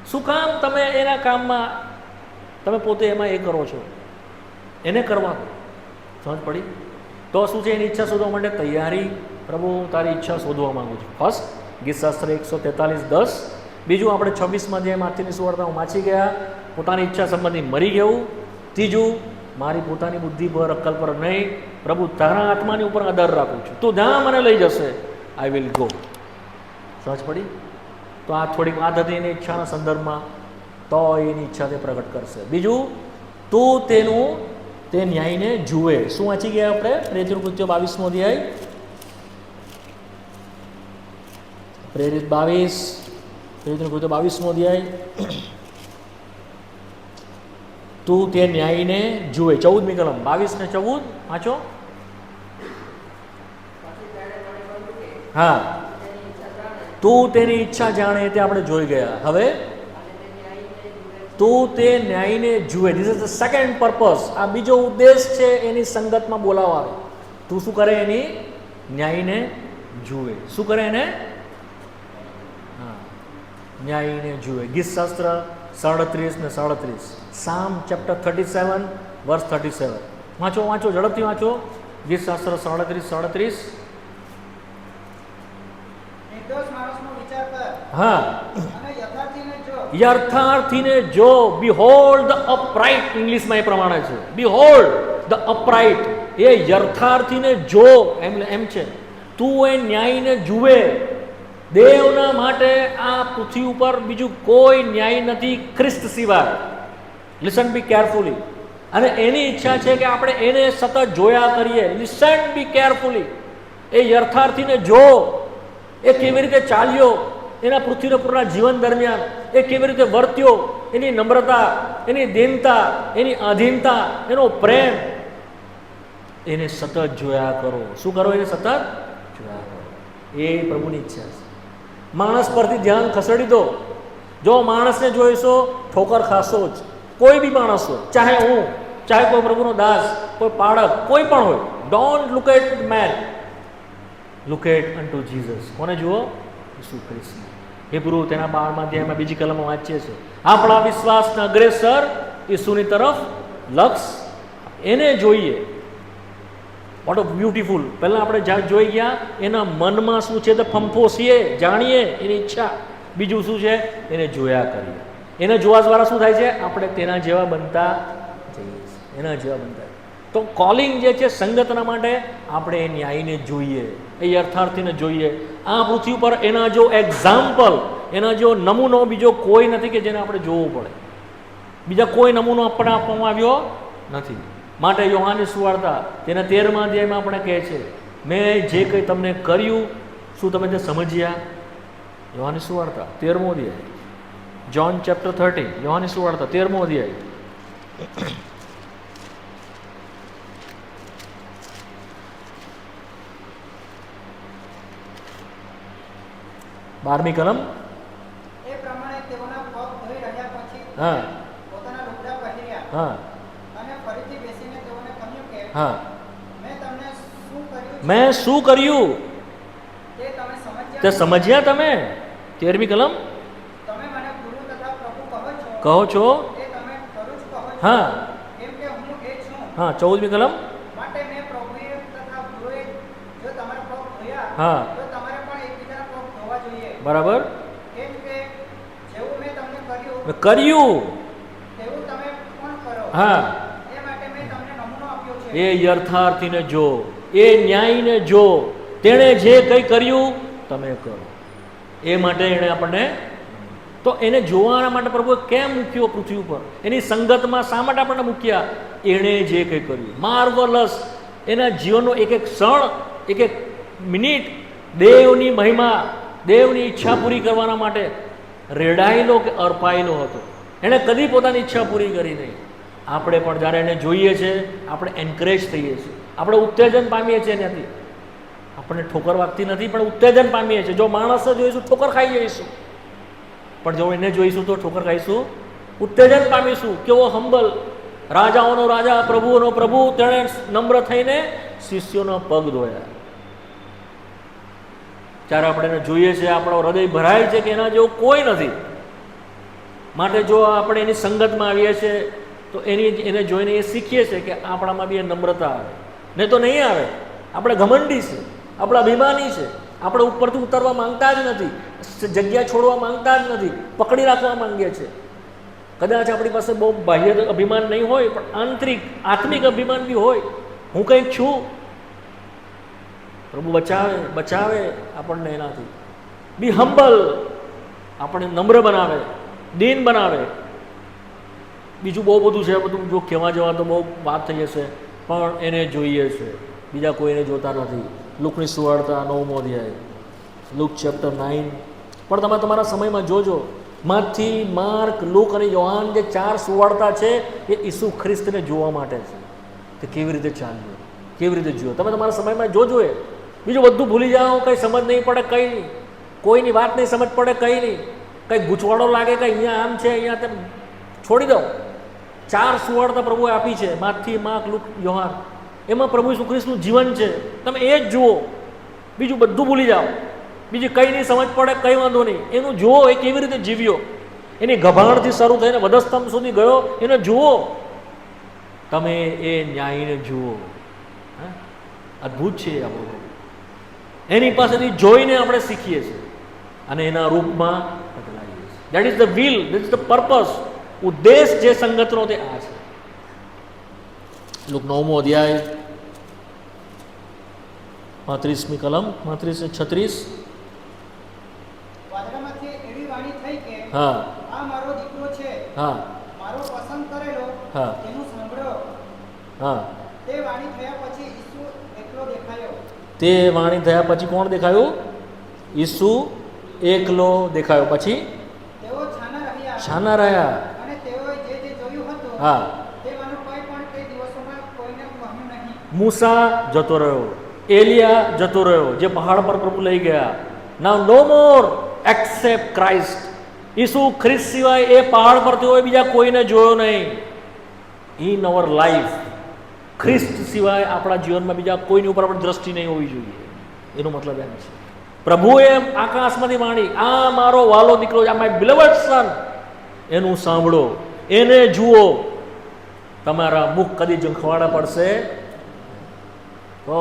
શું કામ તમે એના કામમાં તમે પોતે એમાં એ કરો છો? એને કરવા દો. સમજ પડી? તો શું છે? એની ઈચ્છા શોધવા માટે તૈયારી. પ્રભુ હું તારી ઈચ્છા શોધવા માંગુ છું. ફર્સ્ટ ગીતશાસ્ત્ર 143:10. બીજું આપણે 26માં જે માથીની સુવાર્તામાં વાંચી ગયા, પોતાની ઈચ્છા સંબંધી મરી ગયું. ત્રીજું, મારી પોતાની બુદ્ધિ પર અક્કલ પર નહીં, પ્રભુ તારા આત્માની ઉપર આધાર રાખું છું, તું જ્યાં મને લઈ જશે આઈ વિલ ગો. સમજ પડી? તો આ થોડીક વાત હતી એની ઈચ્છાના સંદર્ભમાં. તો એની ઈચ્છા તે પ્રગટ કરશે. બીજું, તું તેનું તે ન્યાયને જુએ. શું વાંચી ગયા આપણે? પ્રેરિત કૃત્યો 22મો અધ્યાય, પ્રેરિત 22મો અધ્યાય. તું તે ન્યાયને જુએ. 14મી કલમ 22 ને 14 વાંચો. હા, તું તેની ઈચ્છા જાણે તે આપણે જોઈ ગયા. હવે તું તે ન્યાયને જુએ. This is the second purpose. આ બીજો ઉદ્દેશ છે એની સંગતમાં બોલાવવા આવે. તું શું કરે? એની ન્યાયને જુએ. શું કરે એને? હા, ન્યાયને જુએ. ગીતશાસ્ત્ર 37 ને 37. સામ ચેપ્ટર 37 વર્સ 37. વાંચો ઝડપથી વાંચો. ગીતશાસ્ત્ર 37. નિર્દોષ માણસનો વિચાર કર હા, અને યથાર્થીને જો. યથાર્થીને જો. બિહોલ્ડ ધ અપરાઇટ, ઇંગ્લિશમાં એ પ્રમાણે છે. બિહોલ્ડ ધ અપરાઇટ, એ યથાર્થીને જો એમ છે. તું એ ન્યાયને જુએ. દેવના માટે આ પૃથ્વી ઉપર બીજું કોઈ ન્યાય નથી ખ્રિસ્ત સિવાય. લિસન બી કેરફુલી. અને એની ઈચ્છા છે કે આપણે એને સતત જોયા કરીએ. લિસન બી કેરફુલી. એ યથાર્થીને જો. એ કેવી રીતે ચાલ્યો એના પૃથ્વી પરના જીવન દરમિયાન, એ કેવી રીતે વર્ત્યો, એની નમ્રતા, એની દીનતા, એની આધીનતા, એનો પ્રેમ, એને સતત જોયા કરો. શું કરો? એને સતત જોયા કરો. એ પ્રભુની ઈચ્છા છે. માણસ પરથી ધ્યાન ખસેડી દો. જો માણસને જોઈશો ઠોકર ખાશો જ. કોઈ બી માણસ હોય, ચાહે હું, ચાહે કોઈ પ્રભુનો દાસ, કોઈ પાળક, કોઈ પણ હોય. Don't look at man, look at unto Jesus. કોને જુઓ? ઈસુ ખ્રિસ્તને. હિબ્રુ તેના 12મા અધ્યાયમાં બીજી કલમમાં વાંચીએ છીએ. આપણા વિશ્વાસના અગ્રેસર ઈસુની તરફ લક્ષ, એને જોઈએ. What of beautiful. પહેલાં આપણે જ્યાં જોઈ ગયા એના મનમાં શું છે તે ફંફોસીએ, જાણીએ એની ઈચ્છા. બીજું શું છે? એને જોયા કરીએ. એને જોવા દ્વારા શું થાય છે? આપણે તેના જેવા બનતા જઈએ છીએ. એના જેવા બનતા. તો કોલિંગ જે છે સંગતના માટે આપણે એ ન્યાયને જોઈએ, એ યથાર્થીને જોઈએ. આ પૃથ્વી ઉપર એના જો એક્ઝામ્પલ, એના જો નમૂનો બીજો કોઈ નથી કે જેને આપણે જોવું પડે. બીજા કોઈ નમૂનો આપણને આપવામાં આવ્યો નથી. માટે યોહાનની સુવાર્તા તેના 13મા અધ્યાયમાં આપણે કહે છે, મેં જે કંઈ તમને કર્યું, શું તમે તે સમજ્યા? યોહાનની સુવાર્તા 13મો અધ્યાય, જોન ચેપ્ટર 30. યોહાનની સુવાર્તા 13મો અધ્યાય. 12મી કલમ. એ પ્રમાણે તેઓના પગ ધોઈ રહ્યા પછી હા, પોતાના લુગડા પહેર્યા હા, અને ફરીથી બેસીને તેઓને કહ્યું કે હા, મેં તમને શું કર્યું છે મેં શું કર્યું તે તમે સમજ્યા તે સમજ્યા તમે? 13મી કલમ. તમે મને ગુરુ તથા પ્રભુ કહો છો. તે તમે ખરું જ કહો છો. હા, કેમ કે હું એ છું. હા. 14મી કલમ. માટે મેં પ્રભુએ તથા ગુરુએ જો તમારા પગ ધોયા, હા, તો તમારે પણ એકબીજાના પગ ધોવા જોઈએ. બરાબર. કેમ કે જેવું મેં તમને કર્યું કર્યું. તેવું તમે પણ કરો. હા, એ માટે મેં તમને નમૂનો આપ્યો છે. એ યથાર્થીને જો, એ ન્યાયને જો. તેણે જે કંઈ કર્યું તમે કરો. એ માટે એણે આપણને, તો એને જોવાના માટે પ્રભુએ કેમ મૂક્યો પૃથ્વી ઉપર? એની સંગતમાં શા માટે આપણને મૂક્યા? એણે જે કંઈ કર્યું માર્વલસ. એના જીવનનો એક એક ક્ષણ, એક એક મિનિટ દેવની મહિમા, દેવની ઈચ્છા પૂરી કરવાના માટે રેડાયેલો કે અર્પાયેલો હતો. એણે કદી પોતાની ઈચ્છા પૂરી કરી નહીં. આપણે પણ જ્યારે એને જોઈએ છે, આપણે એન્કરેજ થઈએ છીએ, આપણે ઉત્તેજન પામીએ છીએ. એનાથી આપણને ઠોકર વાગતી નથી, પણ ઉત્તેજન પામીએ છીએ. જો માણસને જોઈશું ઠોકર ખાઈ જઈશું, પણ જો એને જોઈશું તો ઠોકર ખાઈશું, ઉત્તેજન પામીશું. કેવો હંબલ, રાજાઓનો રાજા, પ્રભુઓનો પ્રભુ, તેણે નમ્ર થઈને શિષ્યોના પગ ધોયા. ત્યારે આપણે એને જોઈએ છે, આપણો હૃદય ભરાય છે કે એના જેવું કોઈ નથી. માટે જો આપણે એની સંગતમાં આવીએ છીએ તો એને જોઈને એ શીખીએ છીએ કે આપણામાં બી એ નમ્રતા આવે. નહીં તો નહીં આવે. આપણે ઘમંડી છે, આપણે અભિમાની છે, આપણે ઉપરથી ઉતરવા માંગતા જ નથી, જગ્યા છોડવા માંગતા જ નથી, પકડી રાખવા માંગીએ છીએ. કદાચ આપણી પાસે બહુ બાહ્ય અભિમાન નહીં હોય, પણ આંતરિક આત્મિક અભિમાન બી હોય. હું કંઈક છું. પ્રભુ બચાવે આપણને એનાથી. બી હમ્બલ, આપણને નમ્ર બનાવે, દીન બનાવે. બીજું બહુ બધું છે, બધું જો કહેવા જવા તો બહુ વાત થઈ જશે, પણ એને જોઈએ છે, બીજા કોઈને જોતા નથી. લુકની સુવાર્તા 9મો અધ્યાય, લુક ચેપ્ટર 9. પણ તમે તમારા સમયમાં જોજો, માથી, માર્ક, લુક અને યોહાન જે 4 સુવાર્તા છે એ ઈસુ ખ્રિસ્તને જોવા માટે છે, કે કેવી રીતે ચાલ્યું, કેવી રીતે જોયો. તમે તમારા સમયમાં જોજો. એ બીજું બધું ભૂલી જાઓ, કંઈ સમજ નહીં પડે, કંઈ નહીં, કોઈની વાત નહીં સમજ પડે, કંઈ નહીં, કંઈ ગૂંચવાડો લાગે કે અહીંયા આમ છે, અહીંયા તેમ, છોડી દો. 4 સુવાર્તા પ્રભુએ આપી છે, માથી, માર્ક, લુક, યોહાન. એમાં પ્રભુ ઈસુ ખ્રિસ્તનું જીવન છે, તમે એ જ જુઓ, બીજું બધું ભૂલી જાઓ. બીજી કંઈ નહીં સમજ પડે, કંઈ વાંધો નહીં, એનું જુઓ, એ કેવી રીતે જીવ્યો, એની ગભાણથી શરૂ થઈને વધસ્તંભ સુધી ગયો, એને જુઓ. તમે એ ન્યાયને જુઓ. અદ્ભુત છે આપણું. એની પાસેથી જોઈને આપણે શીખીએ છીએ અને એના રૂપમાં બદલાઈએ છીએ. That is the will, that is the purpose. ઉદ્દેશ જે સંગતનો તે આ છે. લુક 9મો અધ્યાય 35મી કલમ 35 ને 36. વાદળામાંથી એવી વાણી થઈ કે હા, આ મારો દીકરો છે, હા, મારો પસંદ કરેલો, હા, તેનું સાંભળો. હા. તે વાણી થયા પછી ઈસુ એકલો દેખાયો. તે વાણી થયા પછી કોણ દેખાયું? ઈસુ એકલો દેખાયો. પછી તેઓ છાના રહ્યા, છાના રહ્યા. અને તેઓએ જે જે જોયું હતું હા. તેમાંનું કંઈ પણ તે દિવસોમાં કોઈને કહ્યું નહીં. મૂસા જતો રહ્યો, એલિયા જતો રહ્યો, જે પહાડ પર પ્રભુ લઈ ગયા. નાઉ નો મોર એક્સેપ્ટ ક્રાઇસ્ટ. ઈસુ ખ્રિસ્ત સિવાય એ પહાડ પર તેઓએ બીજા કોઈને જોયો નહીં. ઇન અવર લાઈફ ખ્રિસ્ત સિવાય આપણા જીવનમાં બીજા કોઈની ઉપર આપણી દ્રષ્ટિ નહીં હોવી જોઈએ. એનો મતલબ એમ છે, પ્રભુએ આકાશમાંથી વાણી, આ મારો વાલો દીકરો, આ માય બિલવડ સન, એનું સાંભળો, એને જુઓ. તમારા મુખ કદી ઝંખવાડા પડશે તો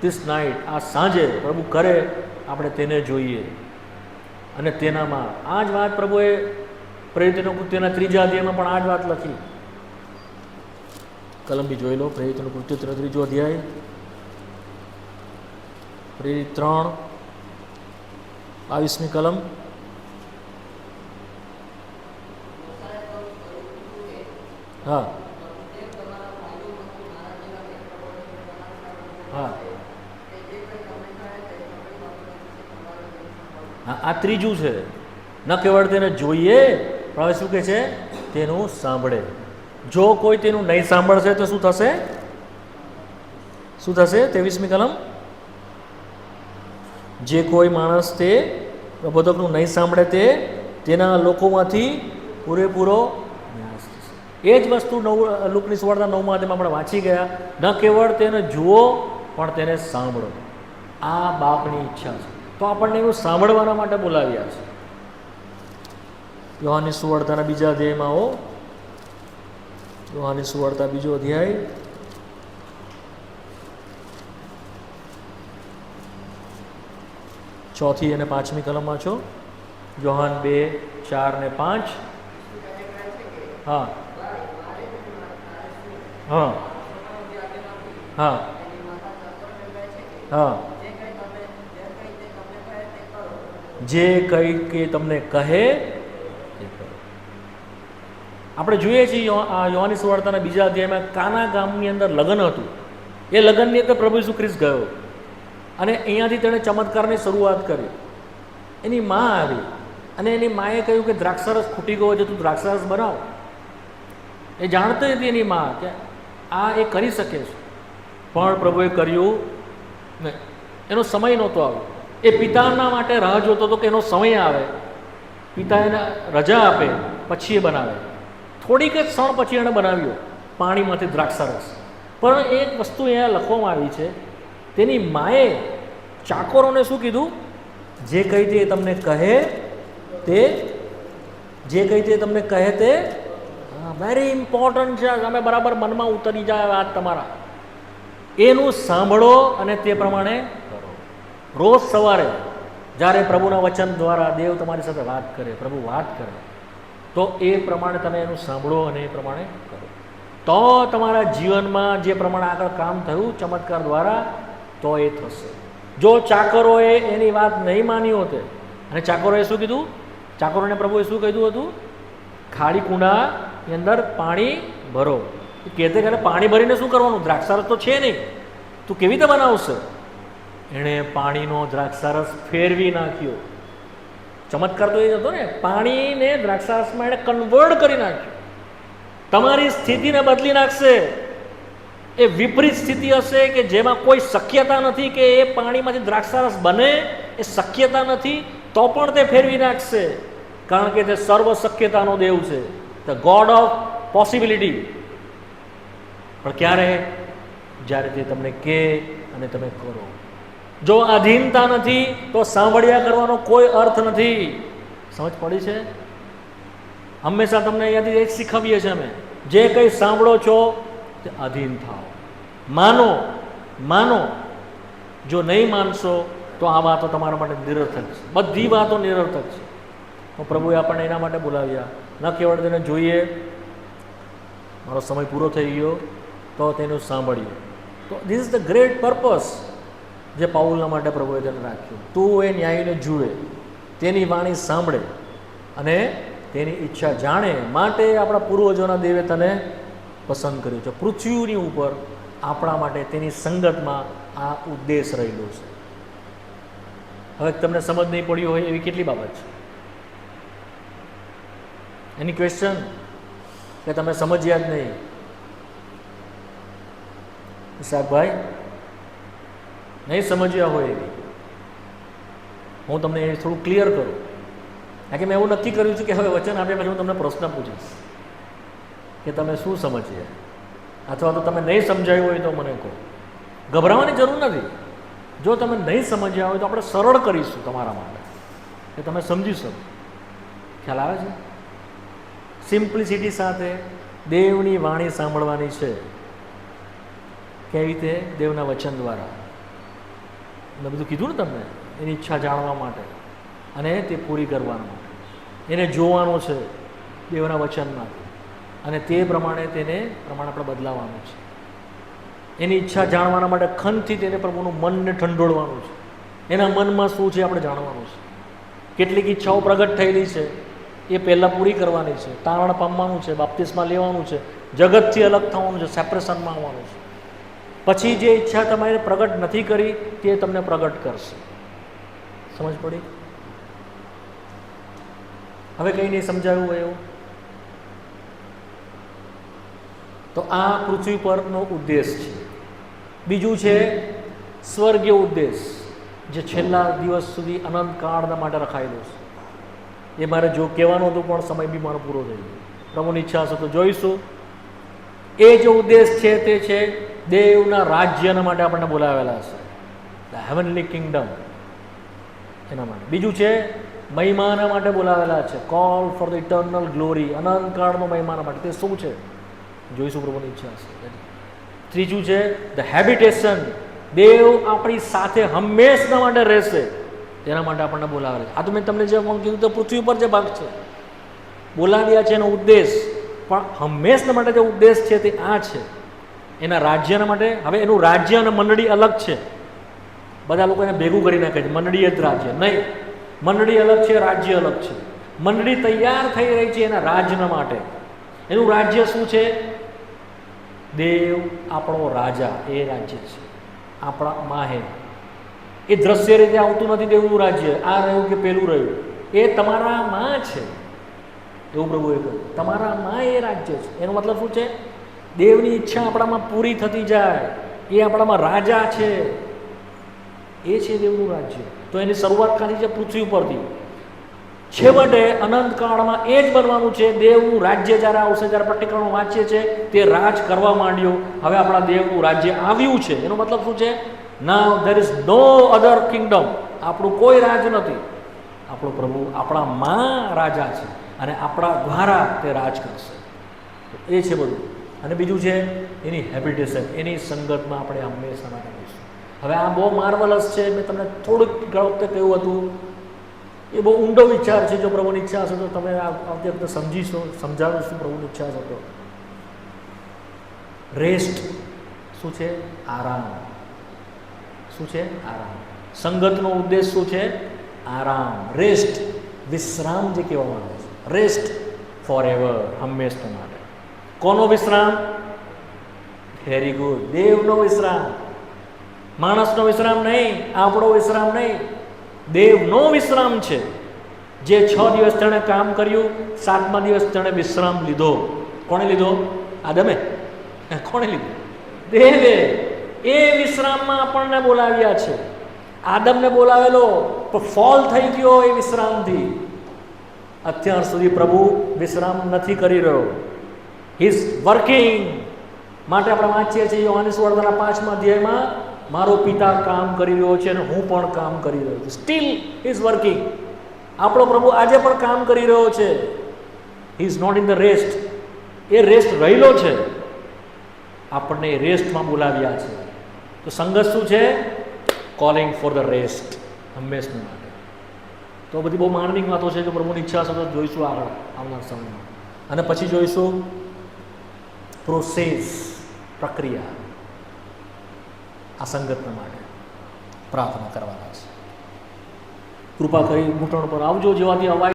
ધીસ નાઇટ, આ સાંજે પ્રભુ કરે, આપણે તેને જોઈએ. અને તેનામાં આ જ વાત પ્રભુએ પ્રેરિતોના કૃત્યના 3જા અધ્યાયમાં પણ આ જ વાત લખી. કલમ બી જોઈ લો, પ્રેરિતોના કૃત્ય 3જો અધ્યાય, પ્રેરિત 3 22મી કલમ. હા, હા, આ 3જું છે. ન કેવળ તેને જોઈએ, પણ હવે શું કહે છે? તેનું સાંભળે. જો કોઈ તેનું નહીં સાંભળશે તો શું થશે? શું થશે? 23મી કલમ. જે કોઈ માણસ તે પ્રબોધકનું નહીં સાંભળે તેના લોકોમાંથી પૂરેપૂરો નાશ થશે. એ જ વસ્તુ લુકની સુવાર્તા 9મા અધ્યાયમાં આપણે વાંચી ગયા. ન કેવળ તેને જુઓ, પણ તેને સાંભળો. આ બાપની ઈચ્છા છે. તો આપણને એવું સાંભળવાના માટે બોલાવ્યા છે. યોહાનની સુવાર્તાના 2જા અધ્યાયમાં આવો. યોહાનની સુવાર્તા 2જો અધ્યાય, ચોથી અને 5મી કલમમાં છો. યોહાન 2, 4 ને 5. હા, હા, હા, હા. જે કંઈ કે તમને કહે તે કરો. આપણે જોઈએ છીએ યોહાનની સુવાર્તાના 2જા અધ્યાયમાં કાના ગામની અંદર લગ્ન હતું. એ લગ્નની અંદર પ્રભુ ઈસુ ખ્રિસ્ત ગયો અને અહીંયાથી તેણે ચમત્કારની શરૂઆત કરી. એની મા આવી અને એની માએ કહ્યું કે દ્રાક્ષરસ ખૂટી ગયો છે, તું દ્રાક્ષરસ બનાવ. એ જાણતી હતી એની મા કે આ એ કરી શકે છે, પણ પ્રભુએ કર્યું નહીં. એનો સમય નહોતો આવ્યો. એ પિતાના માટે રાહ જોતો હતો કે એનો સમય આવે, પિતા એને રજા આપે, પછી એ બનાવે. થોડીક જ ક્ષણ પછી એણે બનાવ્યો પાણીમાંથી દ્રાક્ષરસ. પણ એક વસ્તુ અહીંયા લખવામાં આવી છે, તેની માએ ચાકોરોને શું કીધું? જે કંઈ તે તમને કહે તે, જે કંઈ તે તમને કહે તે. વેરી ઇમ્પોર્ટન્ટ છે. તમે બરાબર મનમાં ઉતરી જાય વાત તમારા. એનું સાંભળો અને તે પ્રમાણે કરો. રોજ સવારે જ્યારે પ્રભુના વચન દ્વારા દેવ તમારી સાથે વાત કરે, પ્રભુ વાત કરે, તો એ પ્રમાણે તમે એનું સાંભળો અને એ પ્રમાણે કરો. તો તમારા જીવનમાં જે પ્રમાણે આગળ કામ થયું ચમત્કાર દ્વારા, તો એ થશે. જો ચાકરોએ એની વાત નહીં માની હોતે, અને ચાકરોએ શું કીધું? ચાકરોને પ્રભુએ શું કીધું હતું? ખાલી કુંડાની અંદર પાણી ભરો. કહેતે કે પાણી ભરીને શું કરવાનું? દ્રાક્ષારસ તો છે નહીં, તું કેવી રીતે બનાવશે? એણે પાણીનો દ્રાક્ષારસ ફેરવી નાખ્યો. ચમત્કાર તો એ હતો ને, પાણીને દ્રાક્ષારસમાં એણે કન્વર્ટ કરી નાખ્યું. તમારી સ્થિતિને બદલી નાખશે. એ વિપરીત સ્થિતિ હશે કે જેમાં કોઈ શક્યતા નથી કે એ પાણીમાંથી દ્રાક્ષારસ બને, એ શક્યતા નથી, તો પણ તે ફેરવી નાખશે. કારણ કે તે સર્વ શક્યતાનો દેવ છે, ધ ગોડ ઓફ પોસિબિલિટી. પણ ક્યારે? જ્યારે તે તમને કહે અને તમે કરો. જો આધીનતા નથી તો સાંભળ્યા કરવાનો કોઈ અર્થ નથી. સમજ પડી છે? હંમેશા તમને અહીંયાથી એ જ શીખવીએ છીએ અમે, જે કંઈ સાંભળો છો તે આધીન થાઓ, માનો. જો નહીં માનશો તો આ વાતો તમારા માટે નિરર્થક છે. બધી વાતો નિરર્થક છે. તો પ્રભુએ આપણને એના માટે બોલાવ્યા, ન કેવળ તેને જોઈએ, મારો સમય પૂરો થઈ ગયો તો તેનું સાંભળ્યું. તો this is the great purpose જે પાઉલના માટે પ્રભુએ તેને રાખ્યું. તું એ ન્યાયને જુએ, તેની વાણી સાંભળે અને તેની ઈચ્છા જાણે. માટે આપણા પૂર્વજોના દેવે તને પસંદ કર્યું છે પૃથ્વીની ઉપર આપણા માટે. તેની સંગતમાં આ ઉદ્દેશ રહેલો છે. હવે તમને સમજ નહીં પડી હોય એવી કેટલી બાબત છે? એની ક્વેશ્ચન કે તમે સમજ્યા જ નહીં? ઇસાકભાઈ, નહીં સમજ્યા હોય એવી, હું તમને એ થોડું ક્લિયર કરું. કારણ કે મેં એવું નક્કી કર્યું છે કે હવે વચન આપ્યા પછી હું તમને પ્રશ્ન પૂછીશ કે તમે શું સમજ્યા, અથવા તો તમે નહીં સમજાયું હોય તો મને કહો. ગભરાવાની જરૂર નથી. જો તમે નહીં સમજ્યા હોય તો આપણે સરળ કરીશું તમારા માટે કે તમે સમજી શકો. ખ્યાલ આવે છે? સિમ્પ્લિસિટી સાથે દેવની વાણી સાંભળવાની છે. કેવી રીતે? દેવના વચન દ્વારા. મેં બધું કીધું ને તમને, એની ઈચ્છા જાણવા માટે અને તે પૂરી કરવા માટે. એને જોવાનું છે દેવના વચનમાંથી અને તે પ્રમાણે આપણે બદલાવાનું છે. એની ઈચ્છા જાણવાના માટે ખંતથી તેને પ્રભુનું મનને ઠંડોળવાનું છે. એના મનમાં શું છે આપણે જાણવાનું છે. કેટલીક ઈચ્છાઓ પ્રગટ થયેલી છે એ પહેલાં પૂરી કરવાની છે. તારણ પામવાનું છે, બાપ્તિસ્મા લેવાનું છે, જગતથી અલગ થવાનું છે, સેપરેશનમાં આવવાનું છે. પછી જે ઈચ્છા તમારે પ્રગટ નથી કરી તે તમને પ્રગટ કરશે. સમજ પડી? હવે કંઈ નહીં સમજાયું હોય એવું? તો આ પૃથ્વી પરનો ઉદ્દેશ છે. બીજું છે સ્વર્ગીય ઉદ્દેશ, જે છેલ્લા દિવસ સુધી અનંત કાળના માટે રખાયેલો છે. એ મારે જો કહેવાનું હતું પણ સમય બી મારો પૂરો થઈ ગયો. પ્રભુની ઈચ્છા હશે તો જોઈશું. એ જે ઉદ્દેશ છે તે છે દેવના રાજ્યના માટે આપણને બોલાવેલા છે, ધ હેવનલી કિંગડમ, એના માટે. બીજું છે મહિમાના માટે બોલાવેલા છે, call for the eternal glory, અનંત કાળનો મહિમાના માટે. તે શું છે જોઈશું, પ્રભુની ઈચ્છા હશે. ત્રીજું છે ધ હેબિટેશન, દેવ આપણી સાથે હંમેશના માટે રહેશે, તેના માટે આપણને બોલાવેલા છે. આ તો મેં તમને જે કીધું તો પૃથ્વી પર જે ભાગ છે બોલાવ્યા છે એનો ઉદ્દેશ, પણ હંમેશના માટે જે ઉદ્દેશ છે તે આ છે, એના રાજ્યના માટે. હવે એનું રાજ્ય અને મંડળી અલગ છે. બધા લોકો એને ભેગું કરી નાખે છે, મંડળી જ રાજ્ય. નહીં, મંડળી અલગ છે, રાજ્ય અલગ છે. મંડળી તૈયાર થઈ રહી છે એના રાજ્યના માટે. એનું રાજ્ય શું છે? દેવ આપણો રાજા, એ રાજ્ય છે આપણા માહે. એ દ્રશ્ય રીતે આવતું નથી દેવનું રાજ્ય, આ રહ્યું કે પેલું રહ્યું. એ તમારા માં છે, એવું પ્રભુએ કહ્યું. તમારા માં એ રાજ્ય છે. એનો મતલબ શું છે? દેવની ઈચ્છા આપણામાં પૂરી થતી જાય, એ આપણામાં રાજા છે. એ છે દેવનું રાજ્ય. તો એની શરૂઆત ખાલી છે પૃથ્વી ઉપરથી. છેવટે અનંતકાળમાં એ જ બનવાનું છે. દેવનું રાજ્ય જ્યારે આવશે, જ્યારે પ્રતિક્રમણ વાંચીએ છીએ, તે રાજ કરવા માંડ્યો. હવે આપણા દેવનું રાજ્ય આવ્યું છે. એનો મતલબ શું છે? Now there is no other kingdom. આપણું કોઈ રાજ નથી. આપણો પ્રભુ આપણામાં રાજા છે અને આપણા દ્વારા તે રાજ કરશે. એ છે બધું. અને બીજું છે એની હેબિટેશન, એની સંગતમાં આપણે હંમેશા માટે રહીશું. હવે આ બહુ માર્વલસ છે. મેં તમને થોડુંક વખતે કહ્યું હતું, એ બહુ ઊંડો વિચાર છે. જો પ્રભુની ઈચ્છા હશે તો તમે આવતી વખતે સમજીશો, સમજાવીશું પ્રભુની ઈચ્છા હશે તો. રેસ્ટ શું છે? આરામ. શું છે? આરામ. સંગતનો ઉદ્દેશ શું છે? આરામ, રેસ્ટ, વિશ્રામ જે કહેવામાં આવે છે. રેસ્ટ ફોર એવર, હંમેશના માટે. કોનો વિશ્રામ? વેરી ગુડ, દેવનો વિશ્રામ. માણસનો વિશ્રામ નહીં, આપણો વિશ્રામ નહીં, દેવનો વિશ્રામ છે. જે 6 દિવસ તેણે કામ કર્યું, 7મા દિવસ તેણે વિશ્રામ લીધો. કોણે લીધો? આદમે. કોણે લીધો? દેવે. એ વિશ્રામમાં આપણને બોલાવ્યા છે. આદમને બોલાવેલો પણ ફોલ થઈ ગયો એ વિશ્રામથી. અત્યાર સુધી પ્રભુ વિશ્રામ નથી કરી રહ્યો. હી ઇઝ વર્કિંગ. માટે આપણે વાંચીએ છીએ યોહાનની સુવાર્તાના 5મા અધ્યાયમાં, મારો પિતા કામ કરી રહ્યો છે અને હું પણ કામ કરી રહ્યો છું. Still he is working. આપણો પ્રભુ આજે પણ કામ કરી રહ્યો છે. He is not in the rest. એ રેસ્ટ રહેલો છે. આપણને એ રેસ્ટમાં બોલાવ્યા છે. તો સંગત શું છે? કોલિંગ ફોર ધ રેસ્ટ, હંમેશના માટે. તો બધી બહુ માર્મિક વાતો છે. જો પ્રભુની ઈચ્છા હશે તો જોઈશું આગળ આવનાર સમયમાં. અને પછી જોઈશું પ્રોસેસ, પ્રક્રિયા. આ સંગતના માટે પ્રાર્થના કરવાના છે. કૃપા કરી ઘૂંટણ પર આવજો, જેવાથી અવાજ